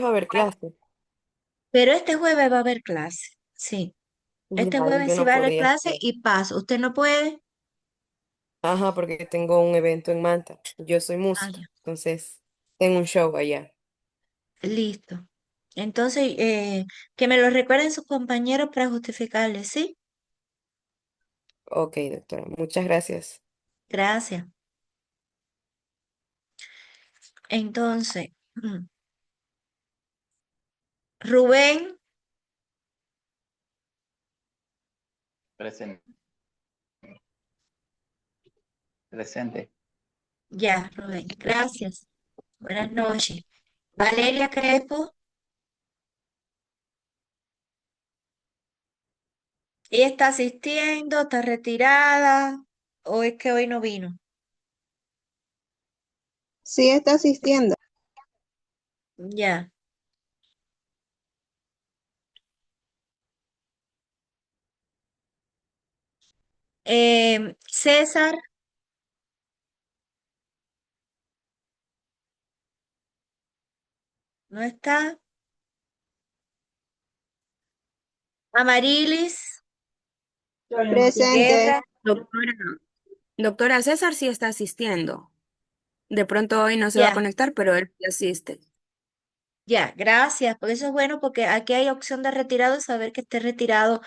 va a haber clase. Pero este jueves va a haber clase. Sí, este Ya, jueves yo sí no va a haber podría clase estar. y paso. ¿Usted no puede? Ajá, porque tengo un evento en Manta. Yo soy Ah, músico, ya. entonces tengo un show allá. Listo. Entonces, que me lo recuerden sus compañeros para justificarle, ¿sí? Ok, doctora, muchas gracias. Gracias. Entonces, Rubén, Presente. Presente. ya, Rubén, gracias. Buenas noches. Valeria Crespo, ¿ella está asistiendo, está retirada o es que hoy no vino? Sí está asistiendo. Ya. César, ¿no está? Amarilis, Presente. Guerra, Doctora, doctora César sí está asistiendo. De pronto hoy no se va a ya, conectar, pero él sí asiste. ya, gracias, porque eso es bueno porque aquí hay opción de retirado y saber que esté retirado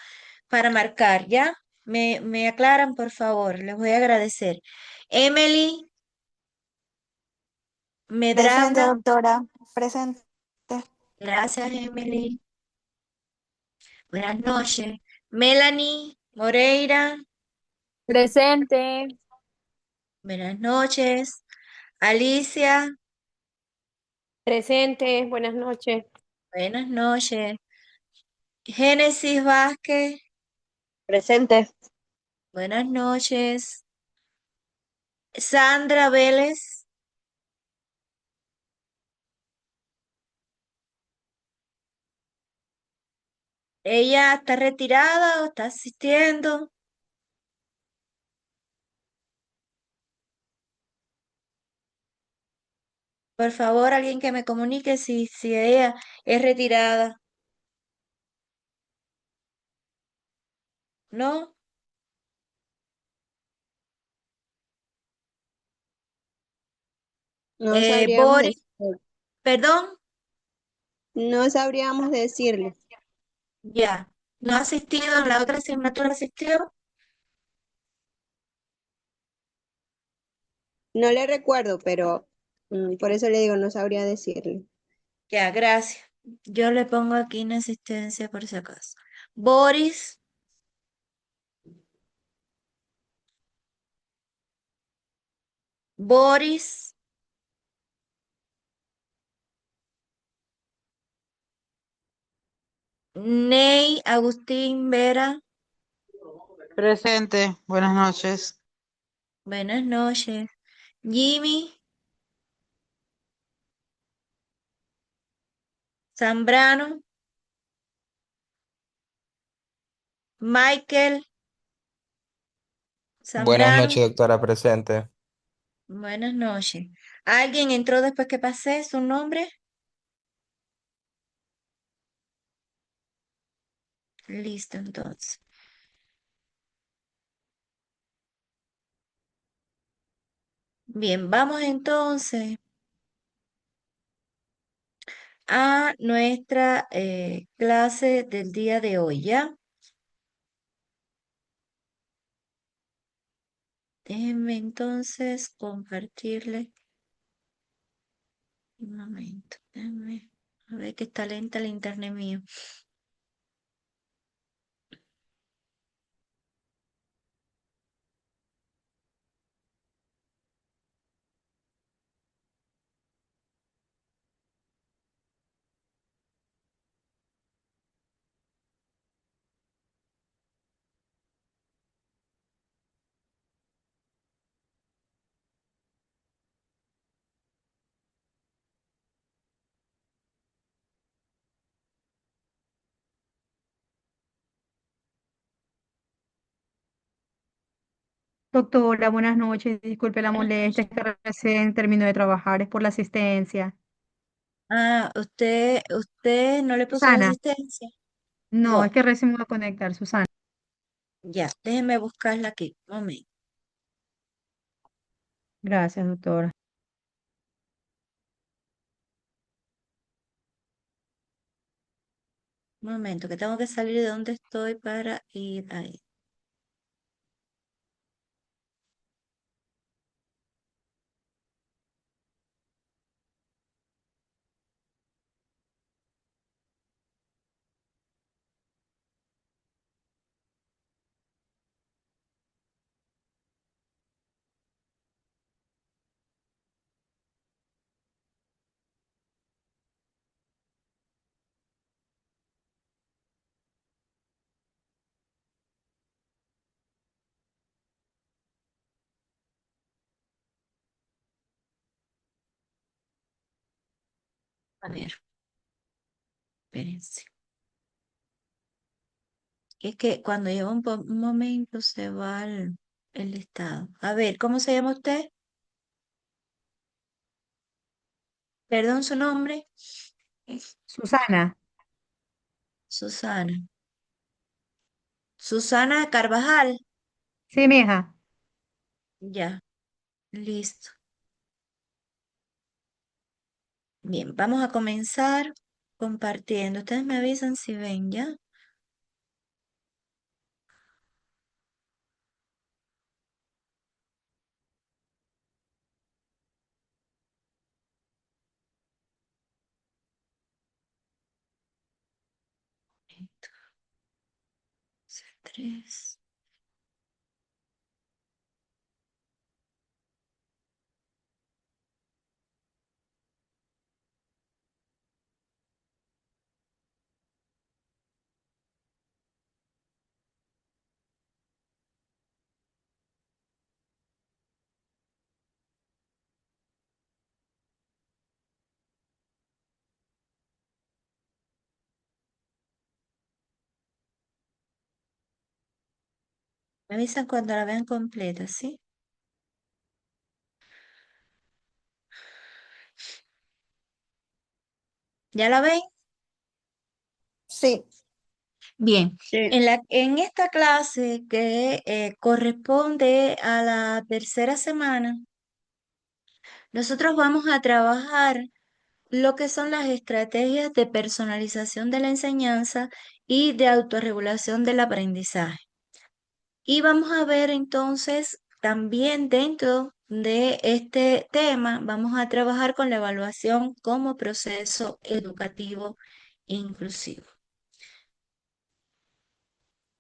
para marcar, ¿ya? Me aclaran, por favor, les voy a agradecer. Emily Presente, Medrano, doctora. Presente. gracias, Emily. Buenas noches. Melanie Moreira, Presente. buenas noches. Alicia, Presente. Buenas noches. buenas noches. Génesis Vázquez, Presente. buenas noches. Sandra Vélez, ¿ella está retirada o está asistiendo? Por favor, alguien que me comunique si ella es retirada. ¿No? No sabríamos Boris, decirle. perdón, No sabríamos decirle. ya. ¿No ha asistido? ¿La otra asignatura asistió? No le recuerdo, pero por eso le digo, no sabría decirle. Ya, gracias. Yo le pongo aquí inasistencia por si acaso. Boris, Boris, Ney, Agustín Vera, Presente, buenas noches. buenas noches. Jimmy, Zambrano, Michael, Buenas Zambrano, noches, doctora, presente. buenas noches. ¿Alguien entró después que pasé su nombre? Listo, entonces. Bien, vamos entonces a nuestra clase del día de hoy, ¿ya? Déjenme entonces compartirle un momento. Déjenme a ver que está lenta el internet mío. Doctora, buenas noches. Disculpe la molestia, es que recién termino de trabajar, es por la asistencia. Ah, usted no le puso Susana. resistencia. No, es No, que recién me voy a conectar, Susana. ya, déjeme buscarla aquí. Un momento, Gracias, doctora. un momento, que tengo que salir de donde estoy para ir ahí. A ver, espérense. Es que cuando lleva un momento se va el listado. A ver, ¿cómo se llama usted? Perdón, su nombre. Susana. Susana. Susana Carvajal. Sí, mija. Ya, listo. Bien, vamos a comenzar compartiendo. Ustedes me avisan si ven ya. C3. Me avisan cuando la vean completa, ¿sí? ¿Ya la ven? Sí. Bien, Sí. en esta clase que corresponde a la tercera semana, nosotros vamos a trabajar lo que son las estrategias de personalización de la enseñanza y de autorregulación del aprendizaje. Y vamos a ver entonces también dentro de este tema, vamos a trabajar con la evaluación como proceso educativo inclusivo.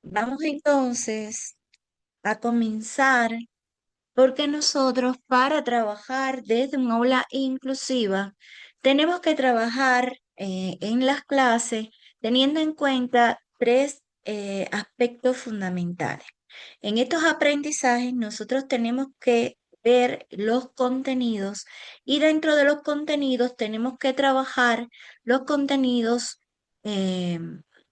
Vamos entonces a comenzar porque nosotros para trabajar desde un aula inclusiva tenemos que trabajar en las clases teniendo en cuenta tres aspectos fundamentales. En estos aprendizajes nosotros tenemos que ver los contenidos y dentro de los contenidos tenemos que trabajar los contenidos eh,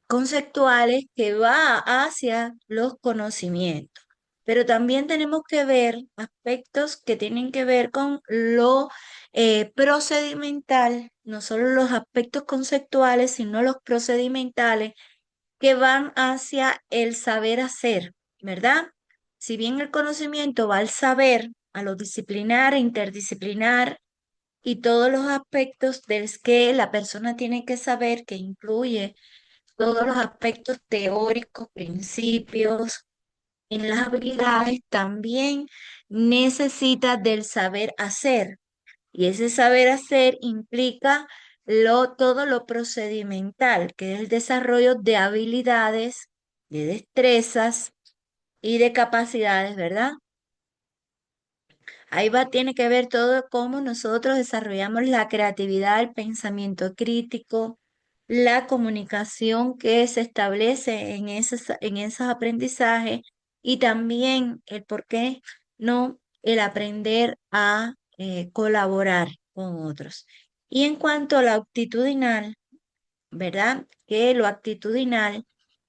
conceptuales que va hacia los conocimientos. Pero también tenemos que ver aspectos que tienen que ver con lo procedimental, no solo los aspectos conceptuales, sino los procedimentales que van hacia el saber hacer, ¿verdad? Si bien el conocimiento va al saber, a lo disciplinar, interdisciplinar y todos los aspectos del que la persona tiene que saber, que incluye todos los aspectos teóricos, principios, en las habilidades también necesita del saber hacer. Y ese saber hacer implica todo lo procedimental, que es el desarrollo de habilidades, de destrezas y de capacidades, ¿verdad? Ahí va, tiene que ver todo cómo nosotros desarrollamos la creatividad, el pensamiento crítico, la comunicación que se establece en esos aprendizajes y también el por qué no el aprender a colaborar con otros. Y en cuanto a lo actitudinal, ¿verdad? Que lo actitudinal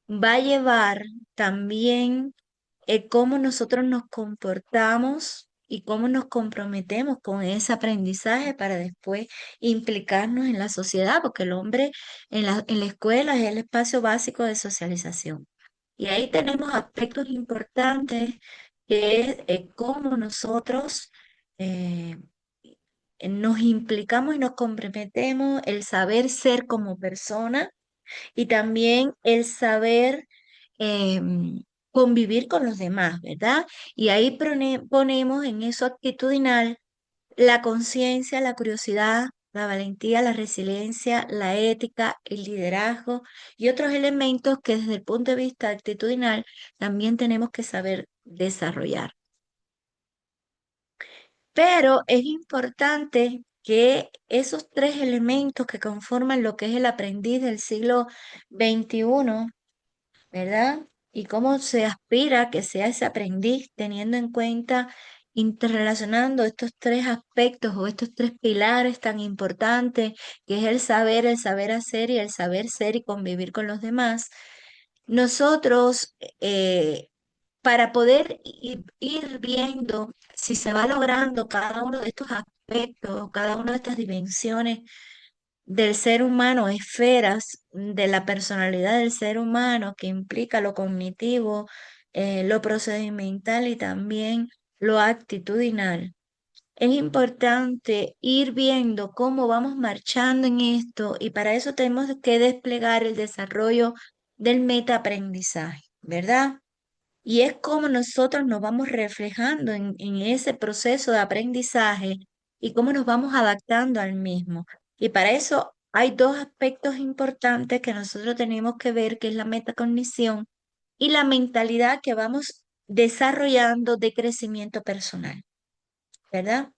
va a llevar también cómo nosotros nos comportamos y cómo nos comprometemos con ese aprendizaje para después implicarnos en la sociedad, porque el hombre en la escuela es el espacio básico de socialización. Y ahí tenemos aspectos importantes que es cómo nosotros eh, nos implicamos y nos comprometemos, el saber ser como persona y también el saber convivir con los demás, ¿verdad? Y ahí ponemos en eso actitudinal la conciencia, la curiosidad, la valentía, la resiliencia, la ética, el liderazgo y otros elementos que desde el punto de vista actitudinal también tenemos que saber desarrollar. Pero es importante que esos tres elementos que conforman lo que es el aprendiz del siglo XXI, ¿verdad? Y cómo se aspira a que sea ese aprendiz teniendo en cuenta, interrelacionando estos tres aspectos o estos tres pilares tan importantes, que es el saber hacer y el saber ser y convivir con los demás. Nosotros, para poder ir viendo si se va logrando cada uno de estos aspectos, cada una de estas dimensiones del ser humano, esferas de la personalidad del ser humano que implica lo cognitivo, lo procedimental y también lo actitudinal. Es importante ir viendo cómo vamos marchando en esto y para eso tenemos que desplegar el desarrollo del metaaprendizaje, ¿verdad? Y es como nosotros nos vamos reflejando en ese proceso de aprendizaje y cómo nos vamos adaptando al mismo. Y para eso hay dos aspectos importantes que nosotros tenemos que ver, que es la metacognición y la mentalidad que vamos desarrollando de crecimiento personal, ¿verdad?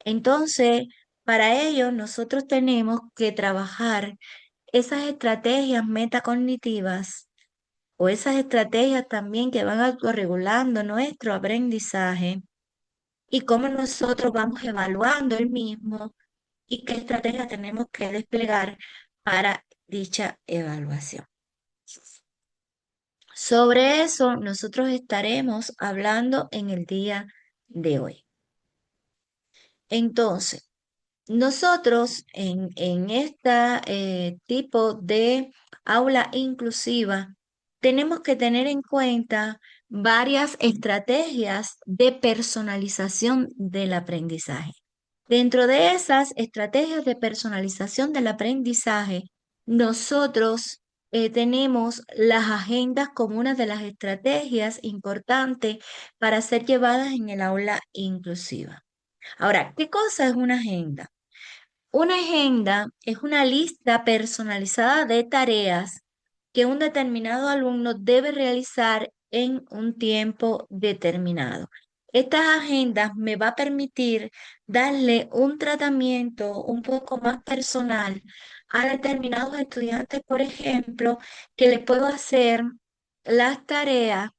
Entonces, para ello nosotros tenemos que trabajar esas estrategias metacognitivas o esas estrategias también que van autorregulando nuestro aprendizaje y cómo nosotros vamos evaluando el mismo y qué estrategias tenemos que desplegar para dicha evaluación. Sobre eso nosotros estaremos hablando en el día de hoy. Entonces, nosotros en este tipo de aula inclusiva tenemos que tener en cuenta varias estrategias de personalización del aprendizaje. Dentro de esas estrategias de personalización del aprendizaje, nosotros tenemos las agendas como una de las estrategias importantes para ser llevadas en el aula inclusiva. Ahora, ¿qué cosa es una agenda? Una agenda es una lista personalizada de tareas que un determinado alumno debe realizar en un tiempo determinado. Estas agendas me va a permitir darle un tratamiento un poco más personal a determinados estudiantes, por ejemplo, que les puedo hacer las tareas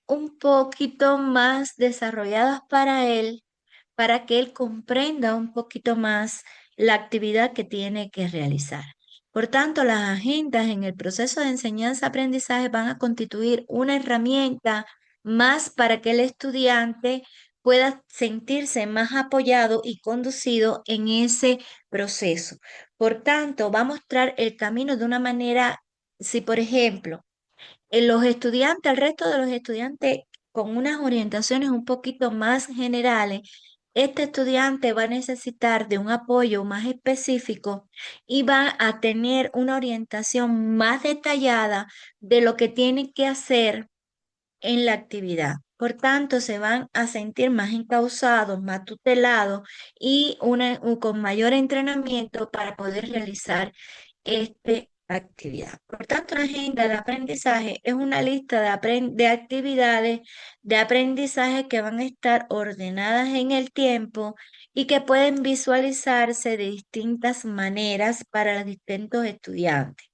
un poquito más desarrolladas para que él comprenda un poquito más la actividad que tiene que realizar. Por tanto, las agendas en el proceso de enseñanza-aprendizaje van a constituir una herramienta más para que el estudiante pueda sentirse más apoyado y conducido en ese proceso. Por tanto, va a mostrar el camino de una manera, si por ejemplo, los estudiantes, el resto de los estudiantes con unas orientaciones un poquito más generales, este estudiante va a necesitar de un apoyo más específico y va a tener una orientación más detallada de lo que tiene que hacer en la actividad. Por tanto, se van a sentir más encausados, más tutelados y con mayor entrenamiento para poder realizar esta actividad. Por tanto, la agenda de aprendizaje es una lista de actividades de aprendizaje que van a estar ordenadas en el tiempo y que pueden visualizarse de distintas maneras para los distintos estudiantes.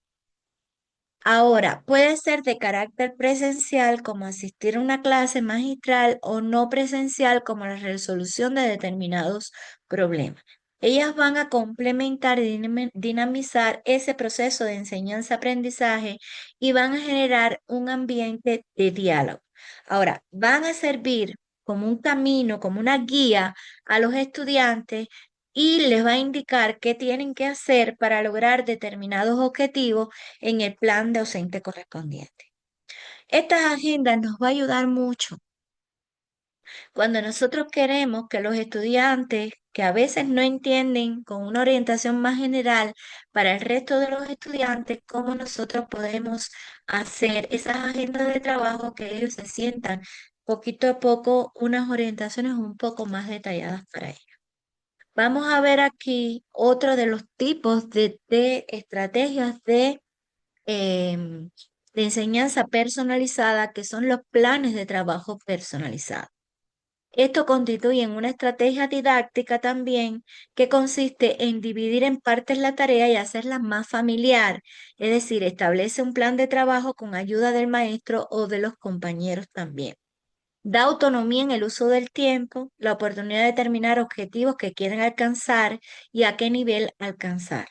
Ahora, puede ser de carácter presencial como asistir a una clase magistral o no presencial como la resolución de determinados problemas. Ellas van a complementar y dinamizar ese proceso de enseñanza-aprendizaje y van a generar un ambiente de diálogo. Ahora, van a servir como un camino, como una guía a los estudiantes y les va a indicar qué tienen que hacer para lograr determinados objetivos en el plan docente correspondiente. Estas agendas nos va a ayudar mucho cuando nosotros queremos que los estudiantes, que a veces no entienden con una orientación más general para el resto de los estudiantes, cómo nosotros podemos hacer esas agendas de trabajo que ellos se sientan poquito a poco unas orientaciones un poco más detalladas para ellos. Vamos a ver aquí otro de los tipos de estrategias em, de enseñanza personalizada, que son los planes de trabajo personalizados. Esto constituye una estrategia didáctica también que consiste en dividir en partes la tarea y hacerla más familiar, es decir, establece un plan de trabajo con ayuda del maestro o de los compañeros también. Da autonomía en el uso del tiempo, la oportunidad de determinar objetivos que quieren alcanzar y a qué nivel alcanzar.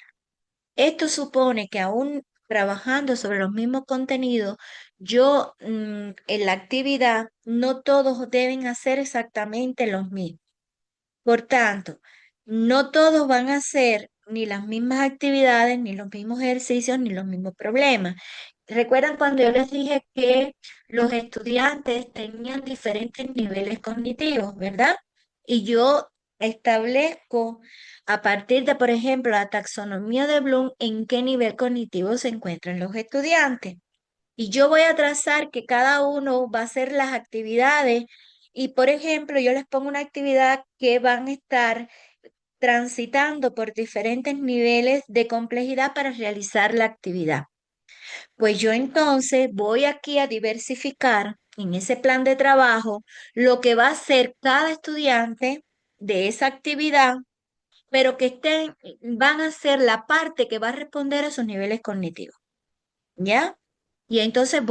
Esto supone que aún trabajando sobre los mismos contenidos, yo en la actividad no todos deben hacer exactamente los mismos. Por tanto, no todos van a hacer ni las mismas actividades, ni los mismos ejercicios, ni los mismos problemas. ¿Recuerdan cuando yo les dije que los estudiantes tenían diferentes niveles cognitivos, verdad? Y yo establezco a partir de, por ejemplo, la taxonomía de Bloom, en qué nivel cognitivo se encuentran los estudiantes. Y yo voy a trazar que cada uno va a hacer las actividades y, por ejemplo, yo les pongo una actividad que van a estar transitando por diferentes niveles de complejidad para realizar la actividad. Pues yo entonces voy aquí a diversificar en ese plan de trabajo lo que va a hacer cada estudiante de esa actividad, pero que van a ser la parte que va a responder a sus niveles cognitivos. ¿Ya? Y entonces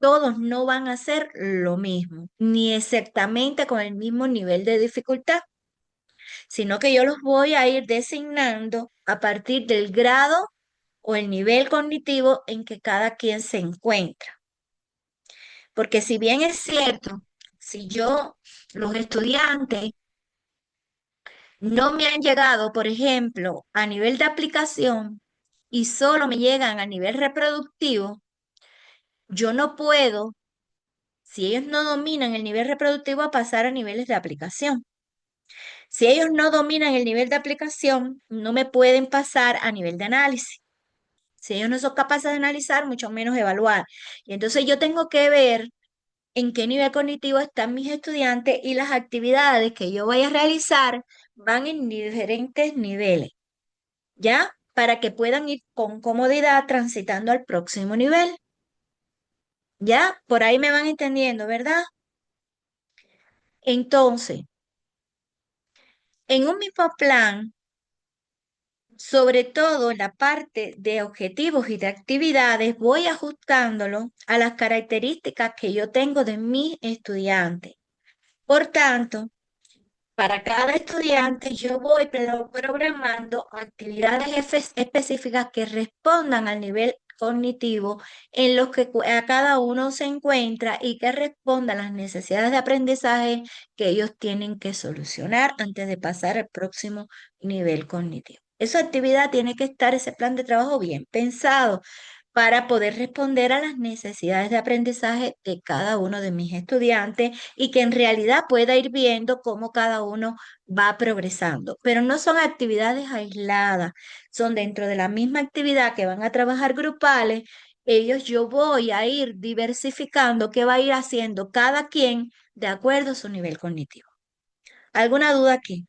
todos no van a hacer lo mismo, ni exactamente con el mismo nivel de dificultad, sino que yo los voy a ir designando a partir del grado o el nivel cognitivo en que cada quien se encuentra. Porque si bien es cierto, si los estudiantes no me han llegado, por ejemplo, a nivel de aplicación y solo me llegan a nivel reproductivo, yo no puedo, si ellos no dominan el nivel reproductivo, a pasar a niveles de aplicación. Si ellos no dominan el nivel de aplicación, no me pueden pasar a nivel de análisis. Si ellos no son capaces de analizar, mucho menos evaluar. Y entonces yo tengo que ver en qué nivel cognitivo están mis estudiantes y las actividades que yo voy a realizar van en diferentes niveles, ¿ya? Para que puedan ir con comodidad transitando al próximo nivel. ¿Ya? Por ahí me van entendiendo, ¿verdad? Entonces, en un mismo plan, sobre todo la parte de objetivos y de actividades, voy ajustándolo a las características que yo tengo de mis estudiantes. Por tanto, para cada estudiante yo voy programando actividades específicas que respondan al nivel cognitivo en los que a cada uno se encuentra y que respondan a las necesidades de aprendizaje que ellos tienen que solucionar antes de pasar al próximo nivel cognitivo. Esa actividad tiene que estar, ese plan de trabajo bien pensado para poder responder a las necesidades de aprendizaje de cada uno de mis estudiantes y que en realidad pueda ir viendo cómo cada uno va progresando. Pero no son actividades aisladas, son dentro de la misma actividad que van a trabajar grupales. Yo voy a ir diversificando qué va a ir haciendo cada quien de acuerdo a su nivel cognitivo. ¿Alguna duda aquí?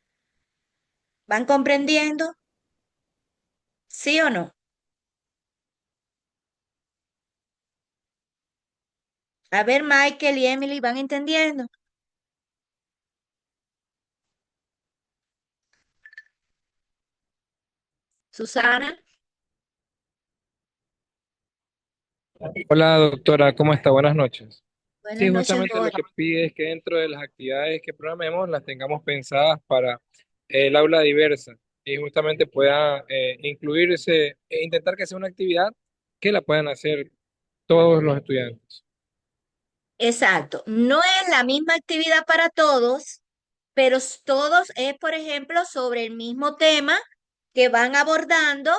¿Van comprendiendo? ¿Sí o no? A ver, Michael y Emily, ¿van entendiendo? Susana. Hola doctora, ¿cómo está? Buenas noches. Buenas Sí, noches, justamente lo Jorge. que pide es que dentro de las actividades que programemos las tengamos pensadas para el aula diversa y justamente pueda incluirse e intentar que sea una actividad que la puedan hacer todos los estudiantes. Exacto. No es la misma actividad para todos, pero todos es, por ejemplo, sobre el mismo tema que van abordando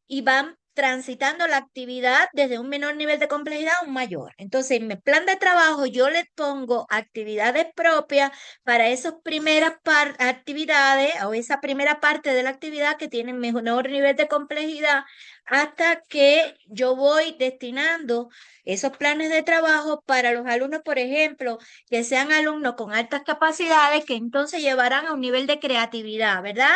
y van transitando la actividad desde un menor nivel de complejidad a un mayor. Entonces, en mi plan de trabajo yo le pongo actividades propias para esas primeras actividades o esa primera parte de la actividad que tiene menor nivel de complejidad hasta que yo voy destinando esos planes de trabajo para los alumnos, por ejemplo, que sean alumnos con altas capacidades, que entonces llevarán a un nivel de creatividad, ¿verdad?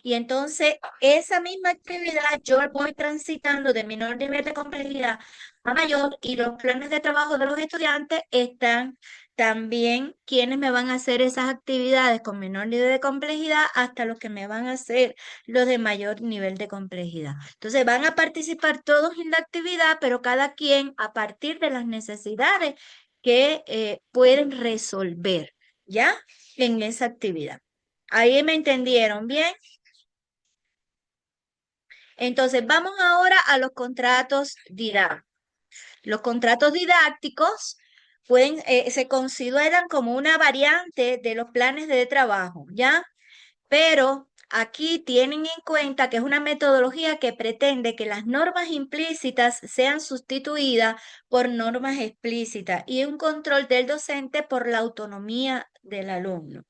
Y entonces esa misma actividad yo voy transitando de menor nivel de complejidad a mayor y los planes de trabajo de los estudiantes están también quienes me van a hacer esas actividades con menor nivel de complejidad hasta los que me van a hacer los de mayor nivel de complejidad. Entonces van a participar todos en la actividad, pero cada quien a partir de las necesidades que pueden resolver, ¿ya? En esa actividad. Ahí me entendieron bien. Entonces, vamos ahora a los contratos didácticos. Los contratos didácticos se consideran como una variante de los planes de trabajo, ¿ya? Pero aquí tienen en cuenta que es una metodología que pretende que las normas implícitas sean sustituidas por normas explícitas y un control del docente por la autonomía del alumno.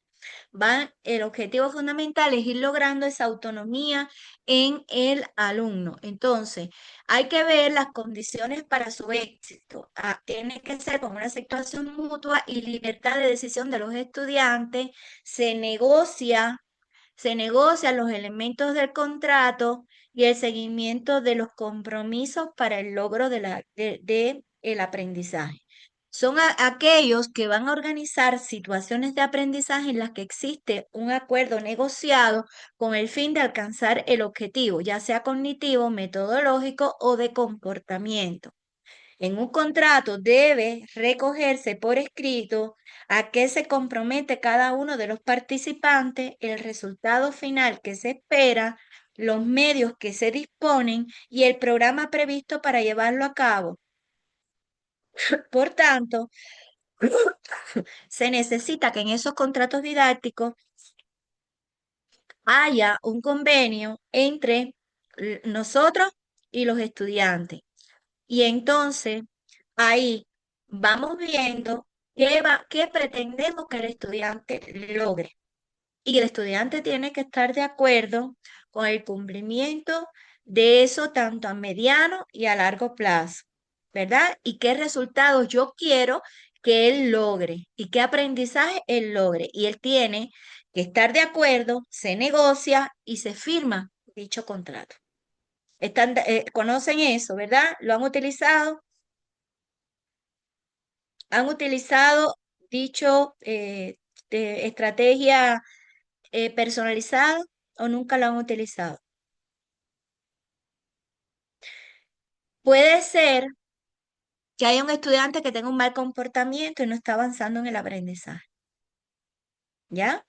El objetivo fundamental es ir logrando esa autonomía en el alumno. Entonces, hay que ver las condiciones para su éxito. Tiene que ser con una aceptación mutua y libertad de decisión de los estudiantes. Se negocian los elementos del contrato y el seguimiento de los compromisos para el logro de el aprendizaje. Son aquellos que van a organizar situaciones de aprendizaje en las que existe un acuerdo negociado con el fin de alcanzar el objetivo, ya sea cognitivo, metodológico o de comportamiento. En un contrato debe recogerse por escrito a qué se compromete cada uno de los participantes, el resultado final que se espera, los medios que se disponen y el programa previsto para llevarlo a cabo. Por tanto, se necesita que en esos contratos didácticos haya un convenio entre nosotros y los estudiantes. Y entonces ahí vamos viendo qué pretendemos que el estudiante logre. Y el estudiante tiene que estar de acuerdo con el cumplimiento de eso tanto a mediano y a largo plazo, ¿verdad? Y qué resultados yo quiero que él logre y qué aprendizaje él logre. Y él tiene que estar de acuerdo, se negocia y se firma dicho contrato. ¿Conocen eso, verdad? ¿Lo han utilizado? ¿Han utilizado dicho estrategia personalizada o nunca lo han utilizado? Puede ser que haya un estudiante que tenga un mal comportamiento y no está avanzando en el aprendizaje, ¿ya?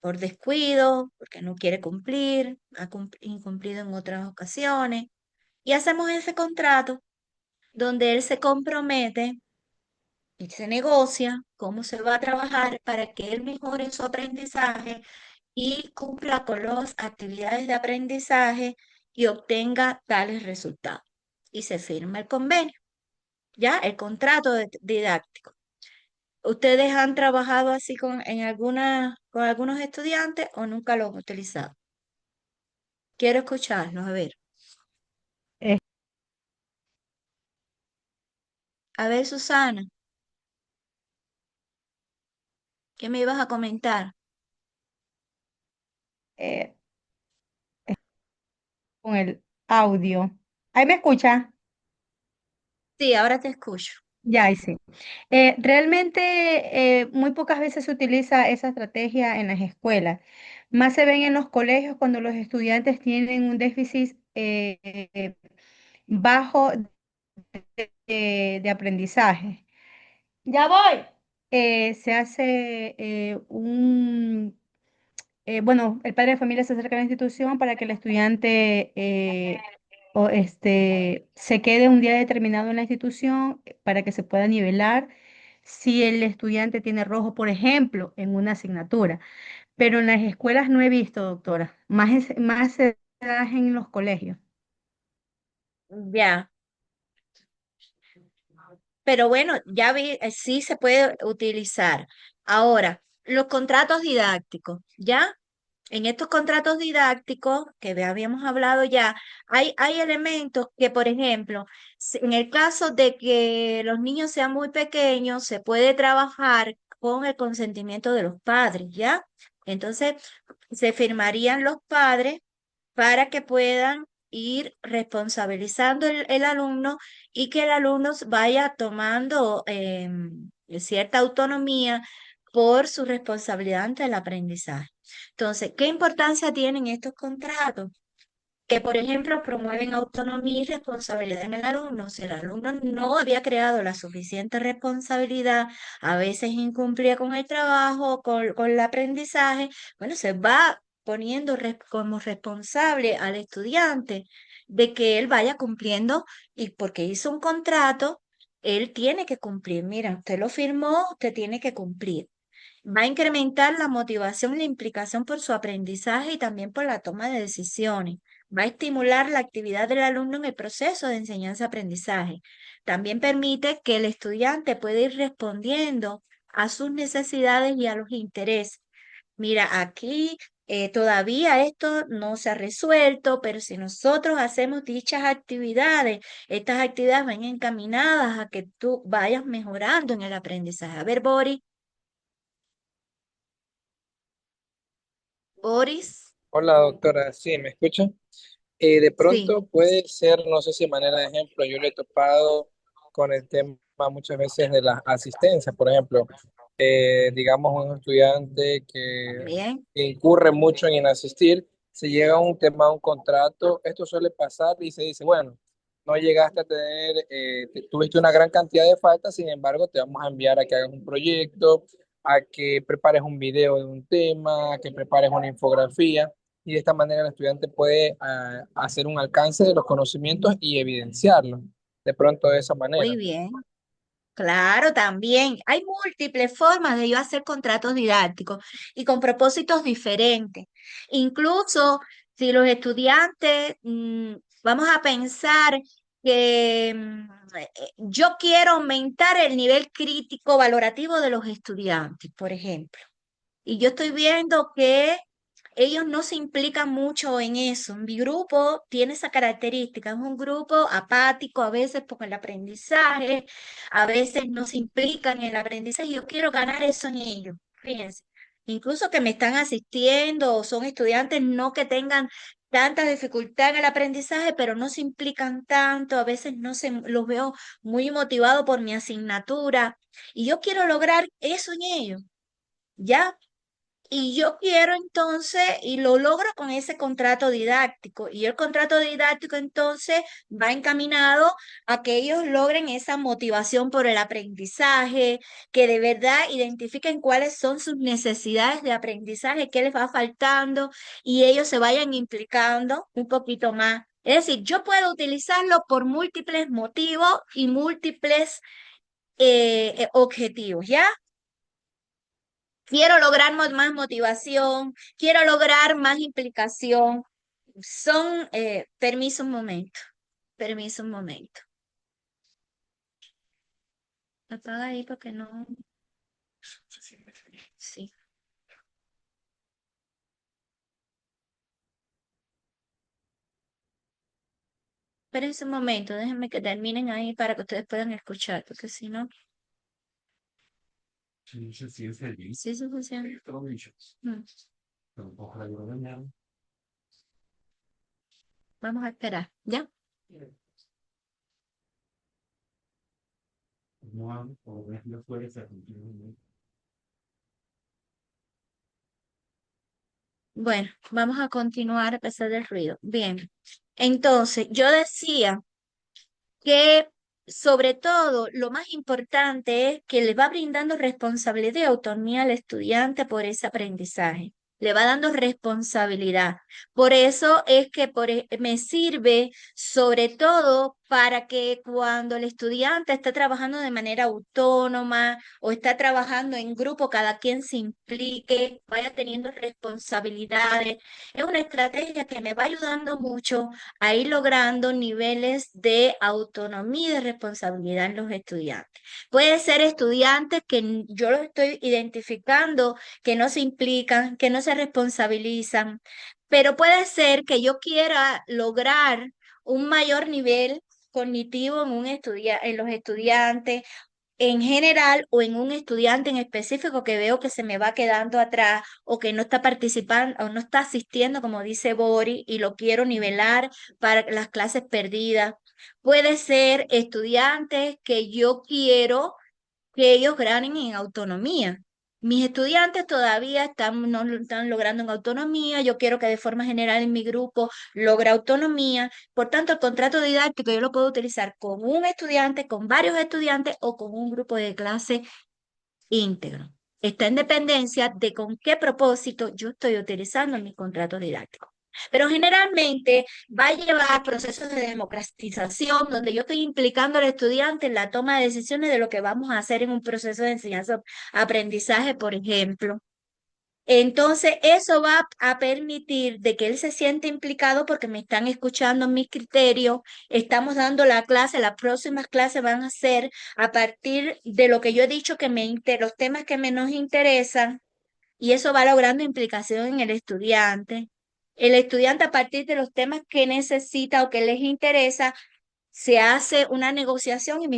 Por descuido, porque no quiere cumplir, ha incumplido en otras ocasiones. Y hacemos ese contrato donde él se compromete y se negocia cómo se va a trabajar para que él mejore su aprendizaje y cumpla con las actividades de aprendizaje y obtenga tales resultados. Y se firma el convenio, ¿ya? El contrato didáctico. ¿Ustedes han trabajado así con algunos estudiantes o nunca lo han utilizado? Quiero escucharlos, a ver. Eh, A ver, Susana, ¿qué me ibas a comentar? eh, con el audio. ¿Ahí me escucha? Sí, ahora te escucho. Ya, ahí sí. Realmente muy pocas veces se utiliza esa estrategia en las escuelas. Más se ven en los colegios cuando los estudiantes tienen un déficit bajo de aprendizaje. Ya voy. Se hace bueno, el padre de familia se acerca a la institución para que el estudiante se quede un día determinado en la institución para que se pueda nivelar si el estudiante tiene rojo, por ejemplo, en una asignatura. Pero en las escuelas no he visto, doctora. Más se da en los colegios. Ya. Pero bueno, ya vi, sí se puede utilizar. Ahora, los contratos didácticos, ¿ya? En estos contratos didácticos que habíamos hablado ya, hay elementos que, por ejemplo, en el caso de que los niños sean muy pequeños, se puede trabajar con el consentimiento de los padres, ¿ya? Entonces, se firmarían los padres para que puedan ir responsabilizando el alumno y que el alumno vaya tomando cierta autonomía por su responsabilidad ante el aprendizaje. Entonces, ¿qué importancia tienen estos contratos? Que, por ejemplo, promueven autonomía y responsabilidad en el alumno. Si el alumno no había creado la suficiente responsabilidad, a veces incumplía con el trabajo, con el aprendizaje, bueno, se va poniendo como responsable al estudiante de que él vaya cumpliendo y porque hizo un contrato, él tiene que cumplir. Mira, usted lo firmó, usted tiene que cumplir. Va a incrementar la motivación y la implicación por su aprendizaje y también por la toma de decisiones. Va a estimular la actividad del alumno en el proceso de enseñanza-aprendizaje. También permite que el estudiante pueda ir respondiendo a sus necesidades y a los intereses. Mira, aquí todavía esto no se ha resuelto, pero si nosotros hacemos dichas actividades, estas actividades van encaminadas a que tú vayas mejorando en el aprendizaje. A ver, Boris, Hola, doctora. Sí, ¿me escucha? De sí, pronto puede ser, no sé si manera de ejemplo, yo le he topado con el tema muchas veces de la asistencia, por ejemplo, digamos un estudiante que bien, incurre mucho en inasistir, se llega a un tema, a un contrato, esto suele pasar y se dice, bueno, no llegaste a tener, tuviste una gran cantidad de faltas, sin embargo, te vamos a enviar a que hagas un proyecto, a que prepares un video de un tema, a que prepares una infografía y de esta manera el estudiante puede hacer un alcance de los conocimientos y evidenciarlo de pronto de esa muy manera. bien. Claro, también hay múltiples formas de yo hacer contratos didácticos y con propósitos diferentes. Incluso si los estudiantes, vamos a pensar que yo quiero aumentar el nivel crítico valorativo de los estudiantes, por ejemplo. Y yo estoy viendo que ellos no se implican mucho en eso. Mi grupo tiene esa característica, es un grupo apático a veces por el aprendizaje, a veces no se implican en el aprendizaje. Yo quiero ganar eso en ellos. Fíjense, incluso que me están asistiendo o son estudiantes no que tengan tanta dificultad en el aprendizaje, pero no se implican tanto, a veces no se los veo muy motivados por mi asignatura y yo quiero lograr eso en ellos. ¿Ya? Y yo quiero entonces, y lo logro con ese contrato didáctico. Y el contrato didáctico entonces va encaminado a que ellos logren esa motivación por el aprendizaje, que de verdad identifiquen cuáles son sus necesidades de aprendizaje, qué les va faltando, y ellos se vayan implicando un poquito más. Es decir, yo puedo utilizarlo por múltiples motivos y múltiples objetivos, ¿ya? Quiero lograr más motivación, quiero lograr más implicación. Son, permiso un momento. Apaga ahí porque no. Sí. Espérense un momento, déjenme que terminen ahí para que ustedes puedan escuchar, porque si no. Sí, sí funciona. Mm. Vamos a esperar, ¿ya? Bueno, vamos a continuar a pesar del ruido. Bien, entonces yo decía que sobre todo lo más importante es que le va brindando responsabilidad y autonomía al estudiante por ese aprendizaje. Le va dando responsabilidad. Por eso es que me sirve sobre todo para que cuando el estudiante está trabajando de manera autónoma o está trabajando en grupo, cada quien se implique, vaya teniendo responsabilidades. Es una estrategia que me va ayudando mucho a ir logrando niveles de autonomía y de responsabilidad en los estudiantes. Puede ser estudiantes que yo los estoy identificando, que no se implican, que no se responsabilizan, pero puede ser que yo quiera lograr un mayor nivel cognitivo en los estudiantes en general o en un estudiante en específico que veo que se me va quedando atrás o que no está participando o no está asistiendo, como dice Bori, y lo quiero nivelar para las clases perdidas. Puede ser estudiantes que yo quiero que ellos ganen en autonomía. Mis estudiantes todavía no lo están logrando en autonomía. Yo quiero que de forma general en mi grupo logre autonomía. Por tanto, el contrato didáctico yo lo puedo utilizar con un estudiante, con varios estudiantes o con un grupo de clase íntegro. Está en dependencia de con qué propósito yo estoy utilizando mi contrato didáctico. Pero generalmente va a llevar procesos de democratización donde yo estoy implicando al estudiante en la toma de decisiones de lo que vamos a hacer en un proceso de enseñanza-aprendizaje, por ejemplo. Entonces, eso va a permitir de que él se siente implicado porque me están escuchando mis criterios, estamos dando la clase, las próximas clases van a ser a partir de lo que yo he dicho que los temas que me nos interesan, y eso va logrando implicación en el estudiante. El estudiante a partir de los temas que necesita o que les interesa, se hace una negociación y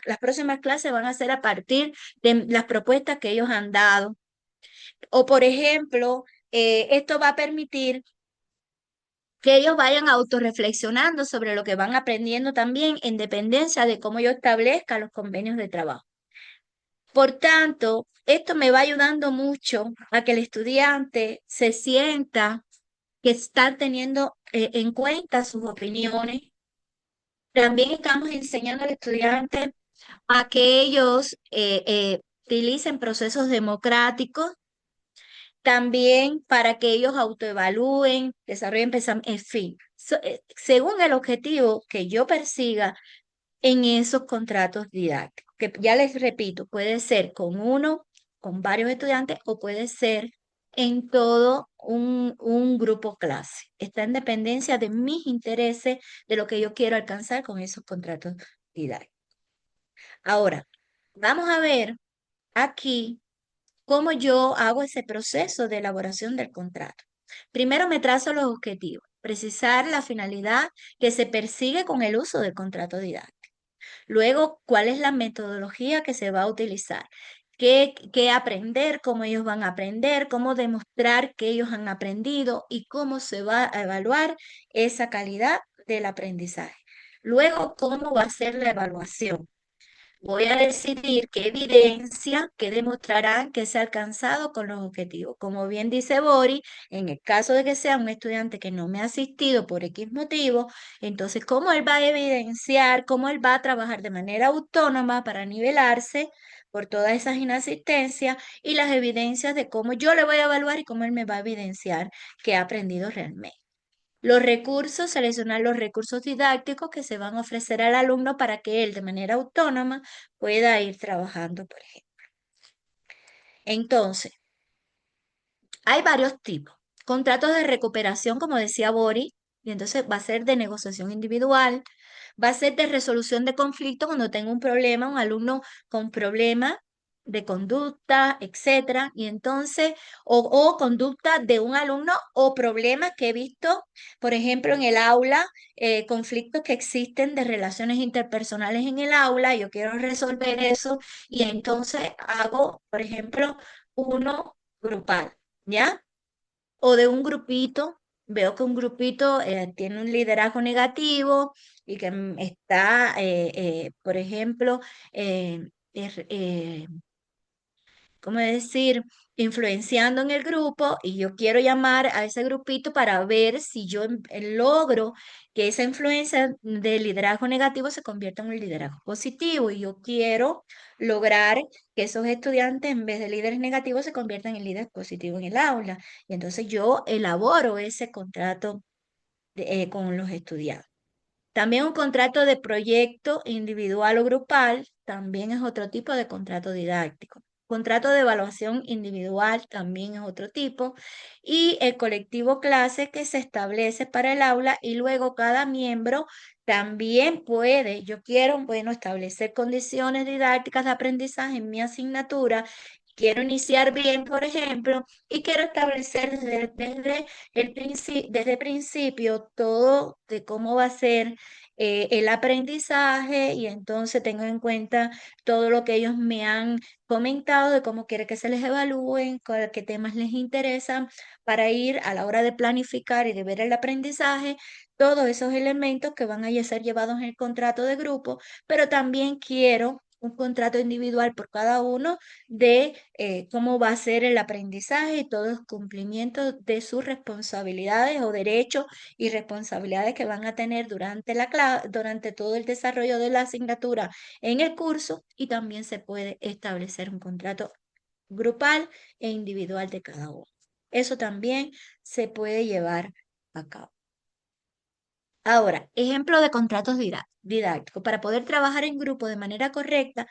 las próximas clases van a ser a partir de las propuestas que ellos han dado. O por ejemplo, esto va a permitir que ellos vayan autorreflexionando sobre lo que van aprendiendo también en dependencia de cómo yo establezca los convenios de trabajo. Por tanto, esto me va ayudando mucho a que el estudiante se sienta que está teniendo en cuenta sus opiniones. También estamos enseñando al estudiante a que ellos utilicen procesos democráticos también para que ellos autoevalúen, desarrollen pensamientos, en fin, según el objetivo que yo persiga en esos contratos didácticos, que ya les repito, puede ser con uno, con varios estudiantes o puede ser en todo un grupo clase. Está en dependencia de mis intereses, de lo que yo quiero alcanzar con esos contratos didácticos. Ahora, vamos a ver aquí cómo yo hago ese proceso de elaboración del contrato. Primero me trazo los objetivos, precisar la finalidad que se persigue con el uso del contrato didáctico. Luego, ¿cuál es la metodología que se va a utilizar? ¿Qué aprender? ¿Cómo ellos van a aprender? ¿Cómo demostrar que ellos han aprendido? ¿Y cómo se va a evaluar esa calidad del aprendizaje? Luego, ¿cómo va a ser la evaluación? Voy a decidir qué evidencia que demostrarán que se ha alcanzado con los objetivos. Como bien dice Bori, en el caso de que sea un estudiante que no me ha asistido por X motivo, entonces cómo él va a evidenciar, cómo él va a trabajar de manera autónoma para nivelarse por todas esas inasistencias y las evidencias de cómo yo le voy a evaluar y cómo él me va a evidenciar que ha aprendido realmente. Los recursos, seleccionar los recursos didácticos que se van a ofrecer al alumno para que él de manera autónoma pueda ir trabajando, por ejemplo. Entonces, hay varios tipos. Contratos de recuperación, como decía Bori, y entonces va a ser de negociación individual, va a ser de resolución de conflictos cuando tengo un problema, un alumno con problema de conducta, etcétera, y entonces, o conducta de un alumno o problemas que he visto, por ejemplo, en el aula, conflictos que existen de relaciones interpersonales en el aula, yo quiero resolver eso, y entonces hago, por ejemplo, uno grupal, ¿ya? O de un grupito, veo que un grupito tiene un liderazgo negativo y que está, por ejemplo, ¿cómo decir? Influenciando en el grupo y yo quiero llamar a ese grupito para ver si yo logro que esa influencia del liderazgo negativo se convierta en un liderazgo positivo y yo quiero lograr que esos estudiantes en vez de líderes negativos se conviertan en líderes positivos en el aula. Y entonces yo elaboro ese contrato con los estudiantes. También un contrato de proyecto individual o grupal, también es otro tipo de contrato didáctico. Contrato de evaluación individual también es otro tipo. Y el colectivo clase que se establece para el aula y luego cada miembro también puede, yo quiero, bueno, establecer condiciones didácticas de aprendizaje en mi asignatura. Quiero iniciar bien, por ejemplo, y quiero establecer desde el principio todo de cómo va a ser el aprendizaje y entonces tengo en cuenta todo lo que ellos me han comentado de cómo quiere que se les evalúen, qué temas les interesan para ir a la hora de planificar y de ver el aprendizaje, todos esos elementos que van a ser llevados en el contrato de grupo, pero también quiero un contrato individual por cada uno de cómo va a ser el aprendizaje y todos los cumplimientos de sus responsabilidades o derechos y responsabilidades que van a tener durante todo el desarrollo de la asignatura en el curso, y también se puede establecer un contrato grupal e individual de cada uno. Eso también se puede llevar a cabo. Ahora, ejemplo de contratos didácticos. Para poder trabajar en grupo de manera correcta,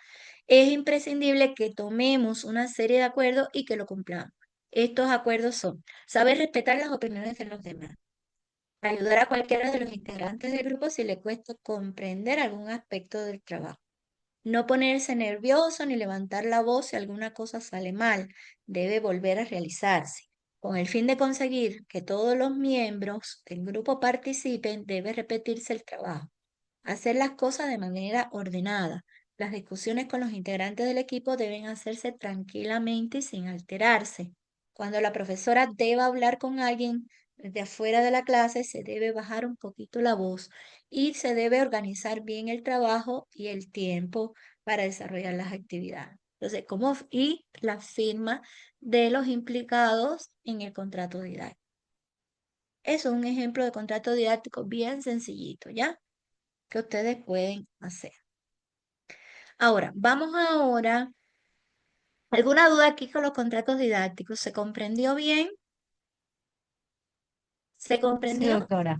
es imprescindible que tomemos una serie de acuerdos y que lo cumplamos. Estos acuerdos son: saber respetar las opiniones de los demás, ayudar a cualquiera de los integrantes del grupo si le cuesta comprender algún aspecto del trabajo, no ponerse nervioso ni levantar la voz si alguna cosa sale mal, debe volver a realizarse. Con el fin de conseguir que todos los miembros del grupo participen, debe repetirse el trabajo. Hacer las cosas de manera ordenada. Las discusiones con los integrantes del equipo deben hacerse tranquilamente y sin alterarse. Cuando la profesora deba hablar con alguien desde afuera de la clase, se debe bajar un poquito la voz y se debe organizar bien el trabajo y el tiempo para desarrollar las actividades. Entonces, y la firma de los implicados en el contrato didáctico. Eso es un ejemplo de contrato didáctico bien sencillito, ¿ya? Que ustedes pueden hacer. Ahora, vamos ahora. ¿Alguna duda aquí con los contratos didácticos? ¿Se comprendió bien? ¿Se Sí, comprendió? doctora.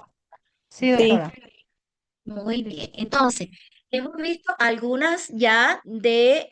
Sí, Sí. doctora. Muy bien. Entonces, hemos visto algunas ya de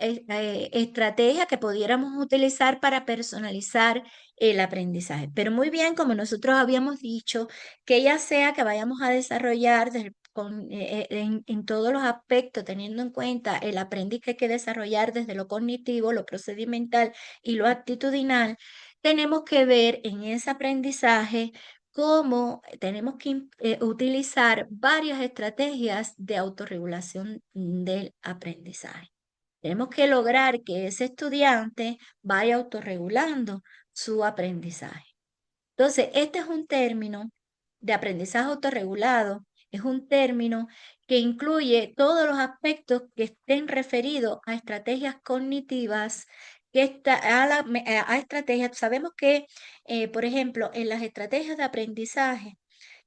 estrategias que pudiéramos utilizar para personalizar el aprendizaje. Pero muy bien, como nosotros habíamos dicho, que ya sea que vayamos a desarrollar en todos los aspectos, teniendo en cuenta el aprendizaje que hay que desarrollar desde lo cognitivo, lo procedimental y lo actitudinal, tenemos que ver en ese aprendizaje cómo tenemos que utilizar varias estrategias de autorregulación del aprendizaje. Tenemos que lograr que ese estudiante vaya autorregulando su aprendizaje. Entonces, este es un término de aprendizaje autorregulado, es un término que incluye todos los aspectos que estén referidos a estrategias cognitivas, a estrategias. Sabemos que, por ejemplo, en las estrategias de aprendizaje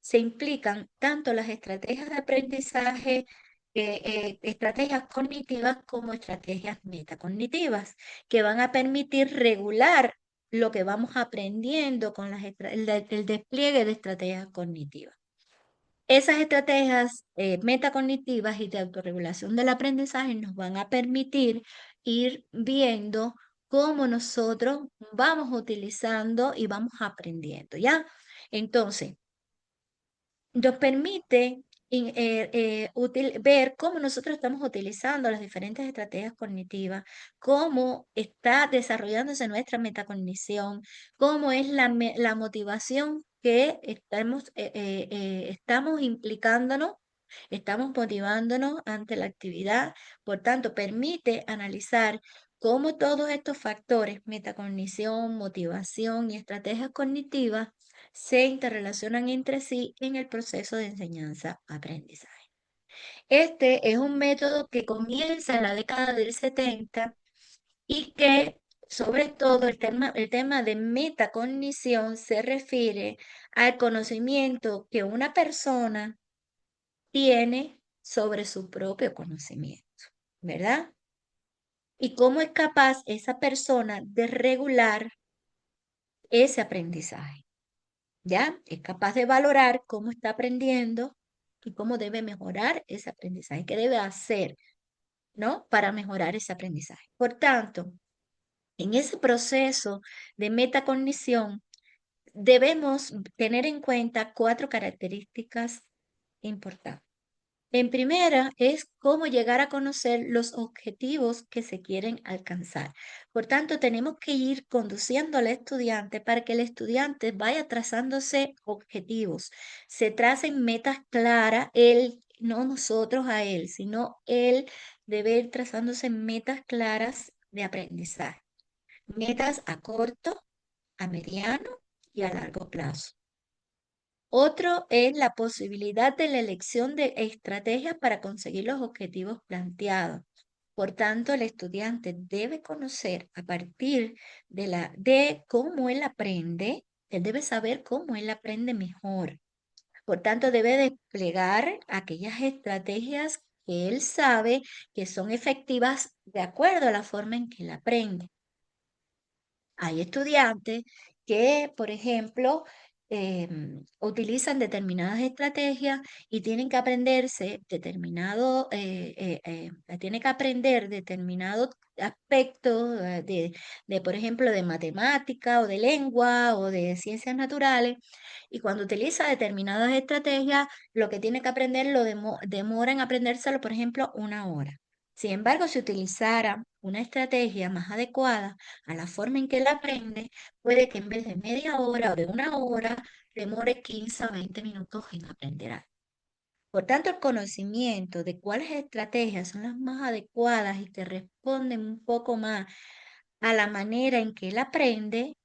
se implican tanto las estrategias de aprendizaje, estrategias cognitivas como estrategias metacognitivas, que van a permitir regular lo que vamos aprendiendo con el despliegue de estrategias cognitivas. Esas estrategias metacognitivas y de autorregulación del aprendizaje nos van a permitir ir viendo cómo nosotros vamos utilizando y vamos aprendiendo, ¿ya? Entonces, nos permite ver cómo nosotros estamos utilizando las diferentes estrategias cognitivas, cómo está desarrollándose nuestra metacognición, cómo es la motivación que estamos implicándonos, estamos motivándonos ante la actividad. Por tanto, permite analizar cómo todos estos factores, metacognición, motivación y estrategias cognitivas, se interrelacionan entre sí en el proceso de enseñanza-aprendizaje. Este es un método que comienza en la década del 70 y que, sobre todo, el tema de metacognición se refiere al conocimiento que una persona tiene sobre su propio conocimiento, ¿verdad? Y cómo es capaz esa persona de regular ese aprendizaje. ¿Ya? Es capaz de valorar cómo está aprendiendo y cómo debe mejorar ese aprendizaje, qué debe hacer, ¿no? Para mejorar ese aprendizaje. Por tanto, en ese proceso de metacognición, debemos tener en cuenta 4 características importantes. En primera es cómo llegar a conocer los objetivos que se quieren alcanzar. Por tanto, tenemos que ir conduciendo al estudiante para que el estudiante vaya trazándose objetivos, se tracen metas claras, él, no nosotros a él, sino él debe ir trazándose metas claras de aprendizaje, metas a corto, a mediano y a largo plazo. Otro es la posibilidad de la elección de estrategias para conseguir los objetivos planteados. Por tanto, el estudiante debe conocer a partir de cómo él aprende, él debe saber cómo él aprende mejor. Por tanto, debe desplegar aquellas estrategias que él sabe que son efectivas de acuerdo a la forma en que él aprende. Hay estudiantes que, por ejemplo, utilizan determinadas estrategias y tienen que aprenderse tienen que aprender determinado aspecto por ejemplo, de matemática o de lengua o de ciencias naturales. Y cuando utiliza determinadas estrategias, lo que tiene que aprender demora en aprendérselo, por ejemplo, 1 hora. Sin embargo, si utilizara una estrategia más adecuada a la forma en que él aprende, puede que en vez de media hora o de 1 hora, demore 15 a 20 minutos en aprender algo. Por tanto, el conocimiento de cuáles estrategias son las más adecuadas y que responden un poco más a la manera en que él aprende,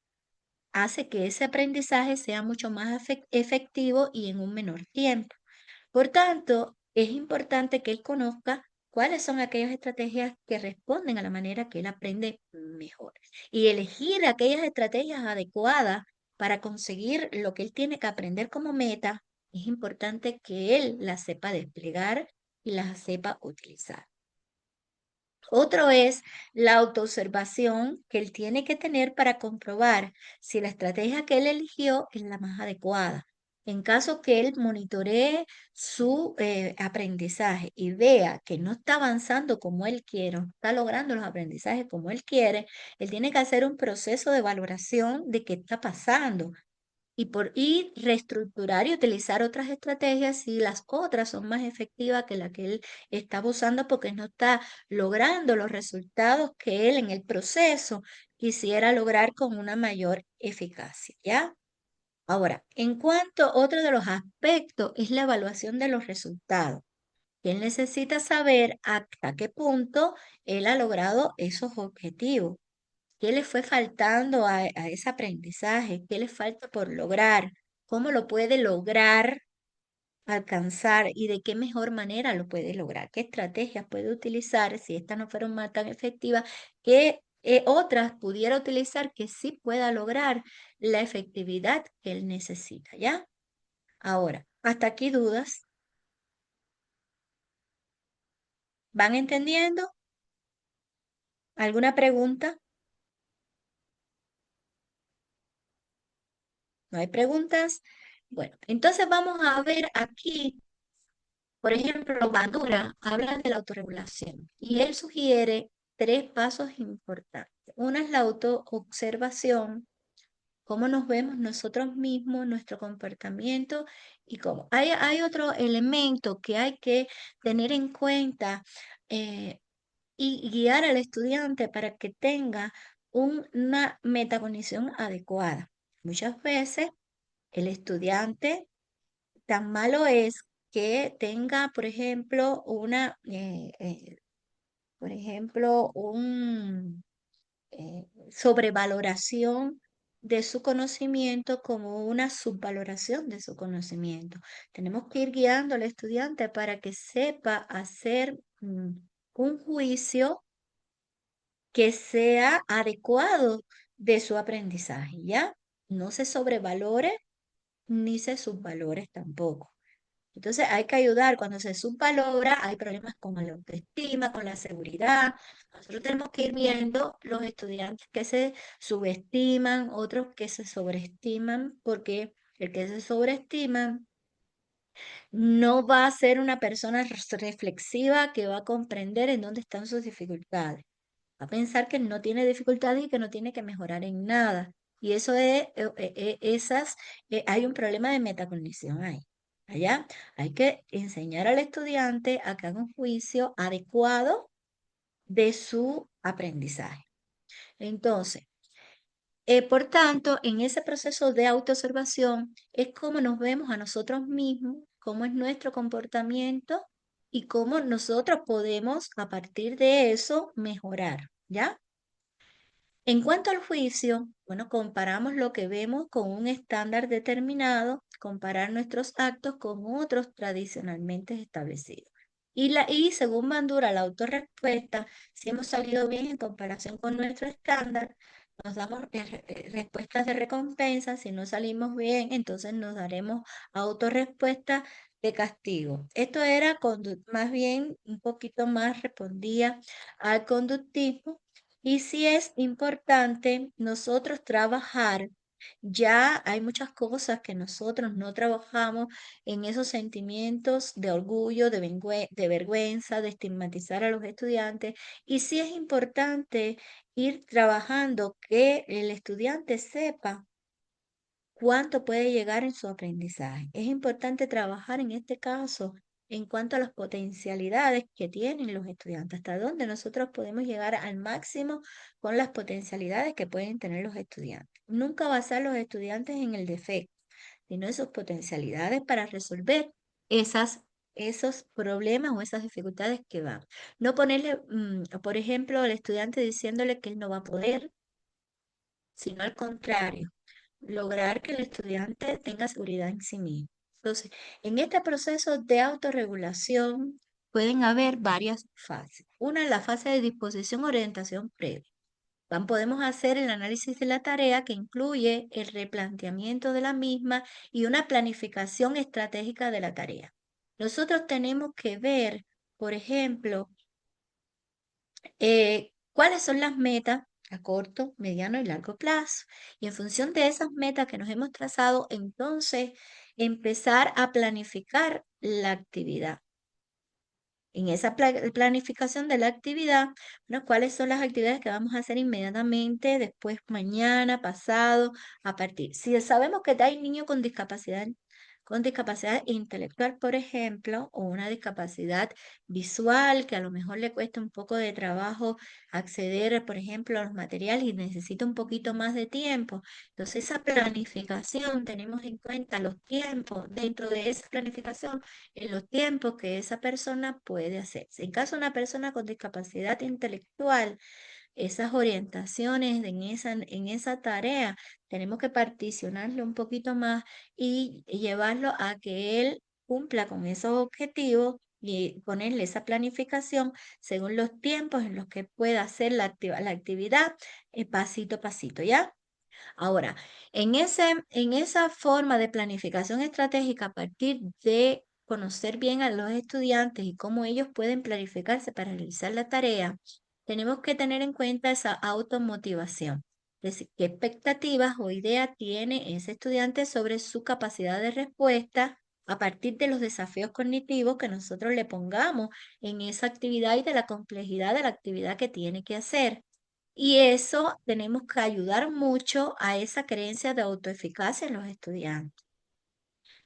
hace que ese aprendizaje sea mucho más efectivo y en un menor tiempo. Por tanto, es importante que él conozca cuáles son aquellas estrategias que responden a la manera que él aprende mejor y elegir aquellas estrategias adecuadas para conseguir lo que él tiene que aprender como meta. Es importante que él las sepa desplegar y las sepa utilizar. Otro es la autoobservación que él tiene que tener para comprobar si la estrategia que él eligió es la más adecuada. En caso que él monitoree su aprendizaje y vea que no está avanzando como él quiere, no está logrando los aprendizajes como él quiere, él tiene que hacer un proceso de valoración de qué está pasando y reestructurar y utilizar otras estrategias si las otras son más efectivas que la que él estaba usando porque no está logrando los resultados que él en el proceso quisiera lograr con una mayor eficacia, ¿ya? Ahora, en cuanto a otro de los aspectos es la evaluación de los resultados. Él necesita saber hasta qué punto él ha logrado esos objetivos. ¿Qué le fue faltando a ese aprendizaje? ¿Qué le falta por lograr? ¿Cómo lo puede lograr alcanzar y de qué mejor manera lo puede lograr? ¿Qué estrategias puede utilizar si estas no fueron más tan efectivas? ¿Qué otras pudiera utilizar que sí pueda lograr la efectividad que él necesita? ¿Ya? Ahora, ¿hasta aquí dudas? ¿Van entendiendo? ¿Alguna pregunta? ¿No hay preguntas? Bueno, entonces vamos a ver aquí. Por ejemplo, Bandura habla de la autorregulación y él sugiere 3 pasos importantes. Una es la autoobservación, cómo nos vemos nosotros mismos, nuestro comportamiento y cómo. Hay otro elemento que hay que tener en cuenta y guiar al estudiante para que tenga una metacognición adecuada. Muchas veces el estudiante tan malo es que tenga, por ejemplo, sobrevaloración de su conocimiento como una subvaloración de su conocimiento. Tenemos que ir guiando al estudiante para que sepa hacer un juicio que sea adecuado de su aprendizaje, ¿ya? No se sobrevalore ni se subvalore tampoco. Entonces hay que ayudar. Cuando se subvalora, hay problemas con la autoestima, con la seguridad. Nosotros tenemos que ir viendo los estudiantes que se subestiman, otros que se sobreestiman, porque el que se sobreestiman No va a ser una persona reflexiva que va a comprender en dónde están sus dificultades. Va a pensar que no tiene dificultades y que no tiene que mejorar en nada. Y eso es, hay un problema de metacognición ahí. Allá hay que enseñar al estudiante a que haga un juicio adecuado de su aprendizaje. Entonces, por tanto, en ese proceso de autoobservación es cómo nos vemos a nosotros mismos, cómo es nuestro comportamiento y cómo nosotros podemos a partir de eso mejorar, ¿ya? En cuanto al juicio, bueno, comparamos lo que vemos con un estándar determinado, comparar nuestros actos con otros tradicionalmente establecidos. Y según Bandura, la autorrespuesta, si hemos salido bien en comparación con nuestro estándar, nos damos respuestas de recompensa. Si no salimos bien, entonces nos daremos autorrespuesta de castigo. Esto era más bien un poquito más respondía al conductismo. Y sí es importante nosotros trabajar, ya hay muchas cosas que nosotros no trabajamos en esos sentimientos de orgullo, de vergüenza, de estigmatizar a los estudiantes. Y sí es importante ir trabajando que el estudiante sepa cuánto puede llegar en su aprendizaje. Es importante trabajar en este caso en cuanto a las potencialidades que tienen los estudiantes, hasta dónde nosotros podemos llegar al máximo con las potencialidades que pueden tener los estudiantes. Nunca basar a los estudiantes en el defecto, sino en sus potencialidades para resolver esos problemas o esas dificultades que van. No ponerle, por ejemplo, al estudiante diciéndole que él no va a poder, sino al contrario, lograr que el estudiante tenga seguridad en sí mismo. Entonces, en este proceso de autorregulación pueden haber varias fases. Una es la fase de disposición, orientación previa. Podemos hacer el análisis de la tarea que incluye el replanteamiento de la misma y una planificación estratégica de la tarea. Nosotros tenemos que ver, por ejemplo, cuáles son las metas a corto, mediano y largo plazo. Y en función de esas metas que nos hemos trazado, entonces empezar a planificar la actividad. En esa planificación de la actividad, bueno, cuáles son las actividades que vamos a hacer inmediatamente, después mañana, pasado, a partir. Si sabemos que hay niños con discapacidad intelectual, por ejemplo, o una discapacidad visual que a lo mejor le cuesta un poco de trabajo acceder, por ejemplo, a los materiales y necesita un poquito más de tiempo. Entonces, esa planificación, tenemos en cuenta los tiempos dentro de esa planificación en los tiempos que esa persona puede hacer. En caso de una persona con discapacidad intelectual, esas orientaciones en esa tarea, tenemos que particionarlo un poquito más y llevarlo a que él cumpla con esos objetivos y ponerle esa planificación según los tiempos en los que pueda hacer la actividad pasito a pasito, ¿ya? Ahora, en esa forma de planificación estratégica, a partir de conocer bien a los estudiantes y cómo ellos pueden planificarse para realizar la tarea, tenemos que tener en cuenta esa automotivación. Es decir, qué expectativas o ideas tiene ese estudiante sobre su capacidad de respuesta a partir de los desafíos cognitivos que nosotros le pongamos en esa actividad y de la complejidad de la actividad que tiene que hacer. Y eso tenemos que ayudar mucho a esa creencia de autoeficacia en los estudiantes.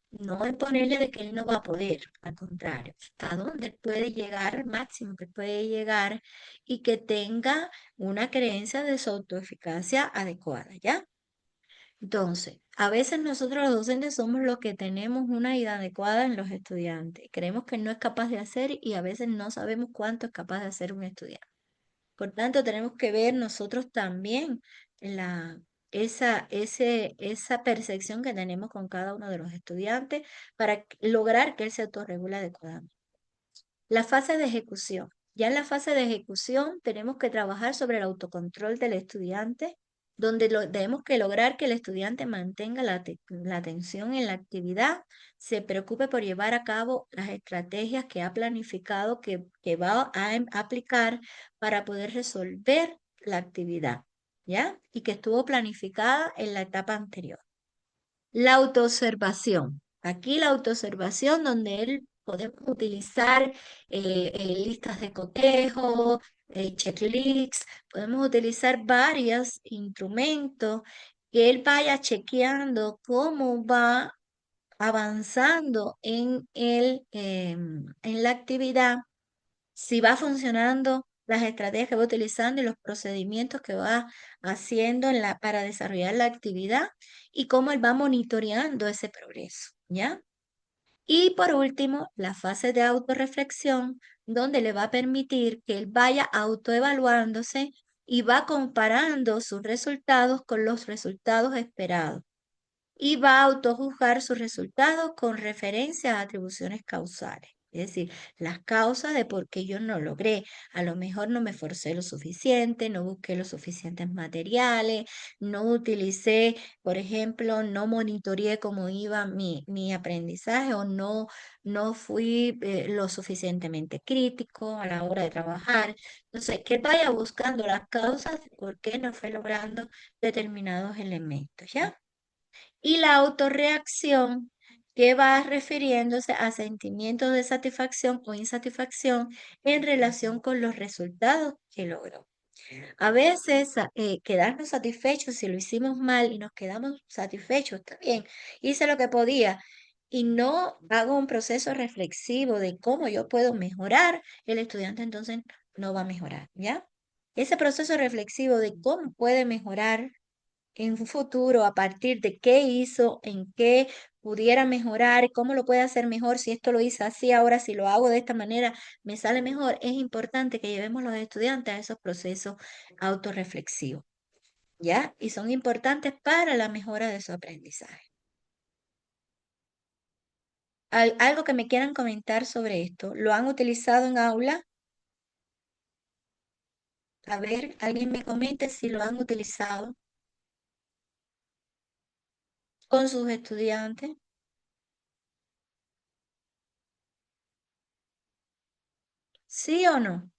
No es ponerle de que él no va a poder, al contrario, hasta donde él puede llegar, al máximo que puede llegar y que tenga una creencia de su autoeficacia adecuada, ¿ya? Entonces, a veces nosotros los docentes somos los que tenemos una idea adecuada en los estudiantes. Creemos que no es capaz de hacer y a veces no sabemos cuánto es capaz de hacer un estudiante. Por tanto, tenemos que ver nosotros también esa percepción que tenemos con cada uno de los estudiantes para lograr que él se autorregule adecuadamente. La fase de ejecución. Ya en la fase de ejecución tenemos que trabajar sobre el autocontrol del estudiante, donde tenemos que lograr que el estudiante mantenga la atención en la actividad, se preocupe por llevar a cabo las estrategias que ha planificado que va a aplicar para poder resolver la actividad, ¿ya? Y que estuvo planificada en la etapa anterior. La autoobservación. Aquí la autoobservación donde él podemos utilizar listas de cotejo, checklists, podemos utilizar varios instrumentos que él vaya chequeando cómo va avanzando en la actividad, si va funcionando las estrategias que va utilizando y los procedimientos que va haciendo para desarrollar la actividad y cómo él va monitoreando ese progreso, ¿ya? Y por último, la fase de autorreflexión, donde le va a permitir que él vaya autoevaluándose y va comparando sus resultados con los resultados esperados y va a autojuzgar sus resultados con referencia a atribuciones causales. Es decir, las causas de por qué yo no logré. A lo mejor no me esforcé lo suficiente, no busqué los suficientes materiales, no utilicé, por ejemplo, no monitoreé cómo iba mi aprendizaje o no fui lo suficientemente crítico a la hora de trabajar. Entonces, que vaya buscando las causas de por qué no fue logrando determinados elementos, ¿ya? Y la autorreacción que va refiriéndose a sentimientos de satisfacción o insatisfacción en relación con los resultados que logró. A veces quedarnos satisfechos si lo hicimos mal y nos quedamos satisfechos, está bien, hice lo que podía y no hago un proceso reflexivo de cómo yo puedo mejorar, el estudiante entonces no va a mejorar, ¿ya? Ese proceso reflexivo de cómo puede mejorar en un futuro a partir de qué hizo, en qué pudiera mejorar, cómo lo puede hacer mejor, si esto lo hice así, ahora si lo hago de esta manera, me sale mejor. Es importante que llevemos los estudiantes a esos procesos autorreflexivos, ¿ya? Y son importantes para la mejora de su aprendizaje. ¿Algo que me quieran comentar sobre esto? ¿Lo han utilizado en aula? A ver, alguien me comente si lo han utilizado con sus estudiantes. ¿Sí o no?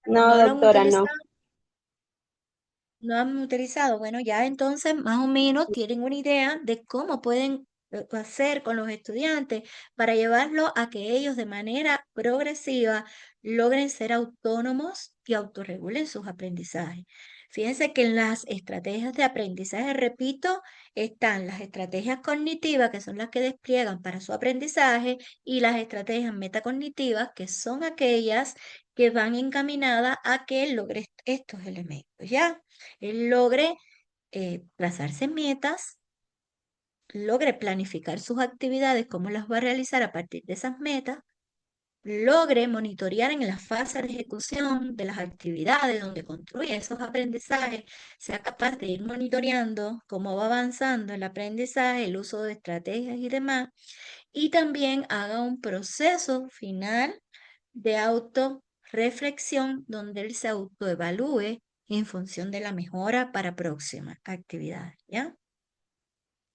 No, ¿No lo han doctora, no. utilizado? ¿No han utilizado? Bueno, ya entonces más o menos tienen una idea de cómo pueden hacer con los estudiantes para llevarlo a que ellos de manera progresiva logren ser autónomos y autorregulen sus aprendizajes. Fíjense que en las estrategias de aprendizaje, repito, están las estrategias cognitivas, que son las que despliegan para su aprendizaje, y las estrategias metacognitivas, que son aquellas que van encaminadas a que él logre estos elementos, ¿ya? Él logre trazarse metas, logre planificar sus actividades, cómo las va a realizar a partir de esas metas, logre monitorear en la fase de ejecución de las actividades donde construye esos aprendizajes, sea capaz de ir monitoreando cómo va avanzando el aprendizaje, el uso de estrategias y demás, y también haga un proceso final de autorreflexión donde él se autoevalúe en función de la mejora para próximas actividades, ¿ya?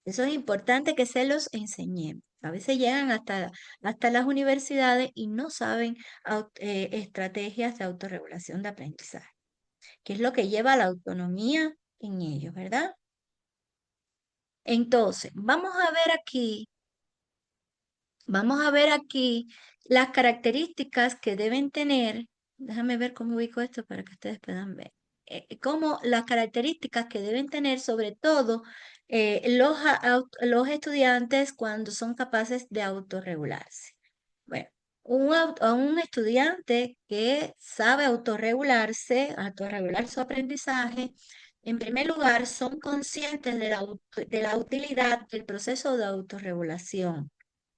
Eso es importante que se los enseñemos. A veces llegan hasta las universidades y no saben estrategias de autorregulación de aprendizaje, que es lo que lleva a la autonomía en ellos, ¿verdad? Entonces, vamos a ver aquí las características que deben tener. Déjame ver cómo ubico esto para que ustedes puedan ver. Como las características que deben tener sobre todo los estudiantes cuando son capaces de autorregularse. Bueno, a un estudiante que sabe autorregular su aprendizaje, en primer lugar, son conscientes de la utilidad del proceso de autorregulación.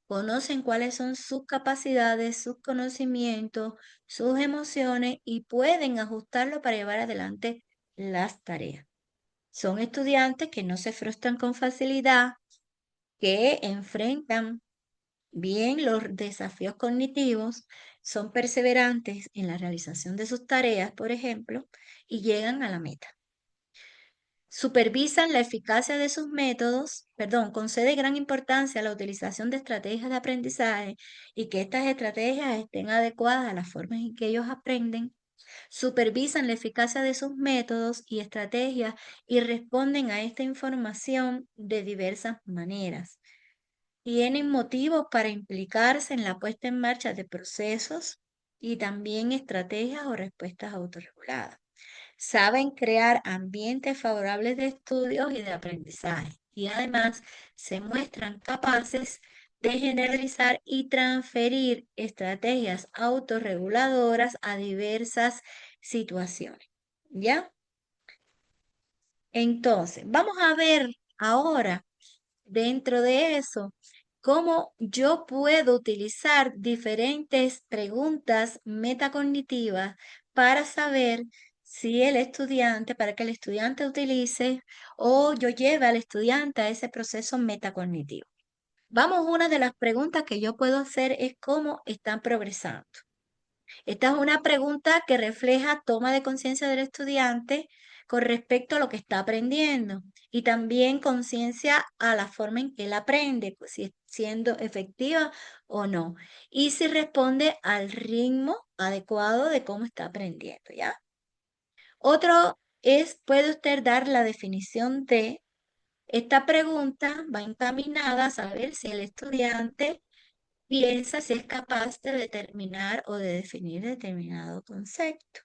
Conocen cuáles son sus capacidades, sus conocimientos, sus emociones y pueden ajustarlo para llevar adelante las tareas. Son estudiantes que no se frustran con facilidad, que enfrentan bien los desafíos cognitivos, son perseverantes en la realización de sus tareas, por ejemplo, y llegan a la meta. Supervisan la eficacia de sus métodos, concede gran importancia a la utilización de estrategias de aprendizaje y que estas estrategias estén adecuadas a las formas en que ellos aprenden. supervisan la eficacia de sus métodos y estrategias y responden a esta información de diversas maneras. Tienen motivos para implicarse en la puesta en marcha de procesos y también estrategias o respuestas autorreguladas. Saben crear ambientes favorables de estudios y de aprendizaje y además se muestran capaces de generalizar y transferir estrategias autorreguladoras a diversas situaciones. ¿Ya? Entonces, vamos a ver ahora dentro de eso cómo yo puedo utilizar diferentes preguntas metacognitivas para saber si el estudiante, para que el estudiante utilice o yo lleve al estudiante a ese proceso metacognitivo. Vamos, una de las preguntas que yo puedo hacer es cómo están progresando. Esta es una pregunta que refleja toma de conciencia del estudiante con respecto a lo que está aprendiendo y también conciencia a la forma en que él aprende, pues, si es siendo efectiva o no, y si responde al ritmo adecuado de cómo está aprendiendo, ¿ya? Otro es, puede usted dar la definición de esta pregunta, va encaminada a saber si el estudiante piensa si es capaz de determinar o de definir determinado concepto.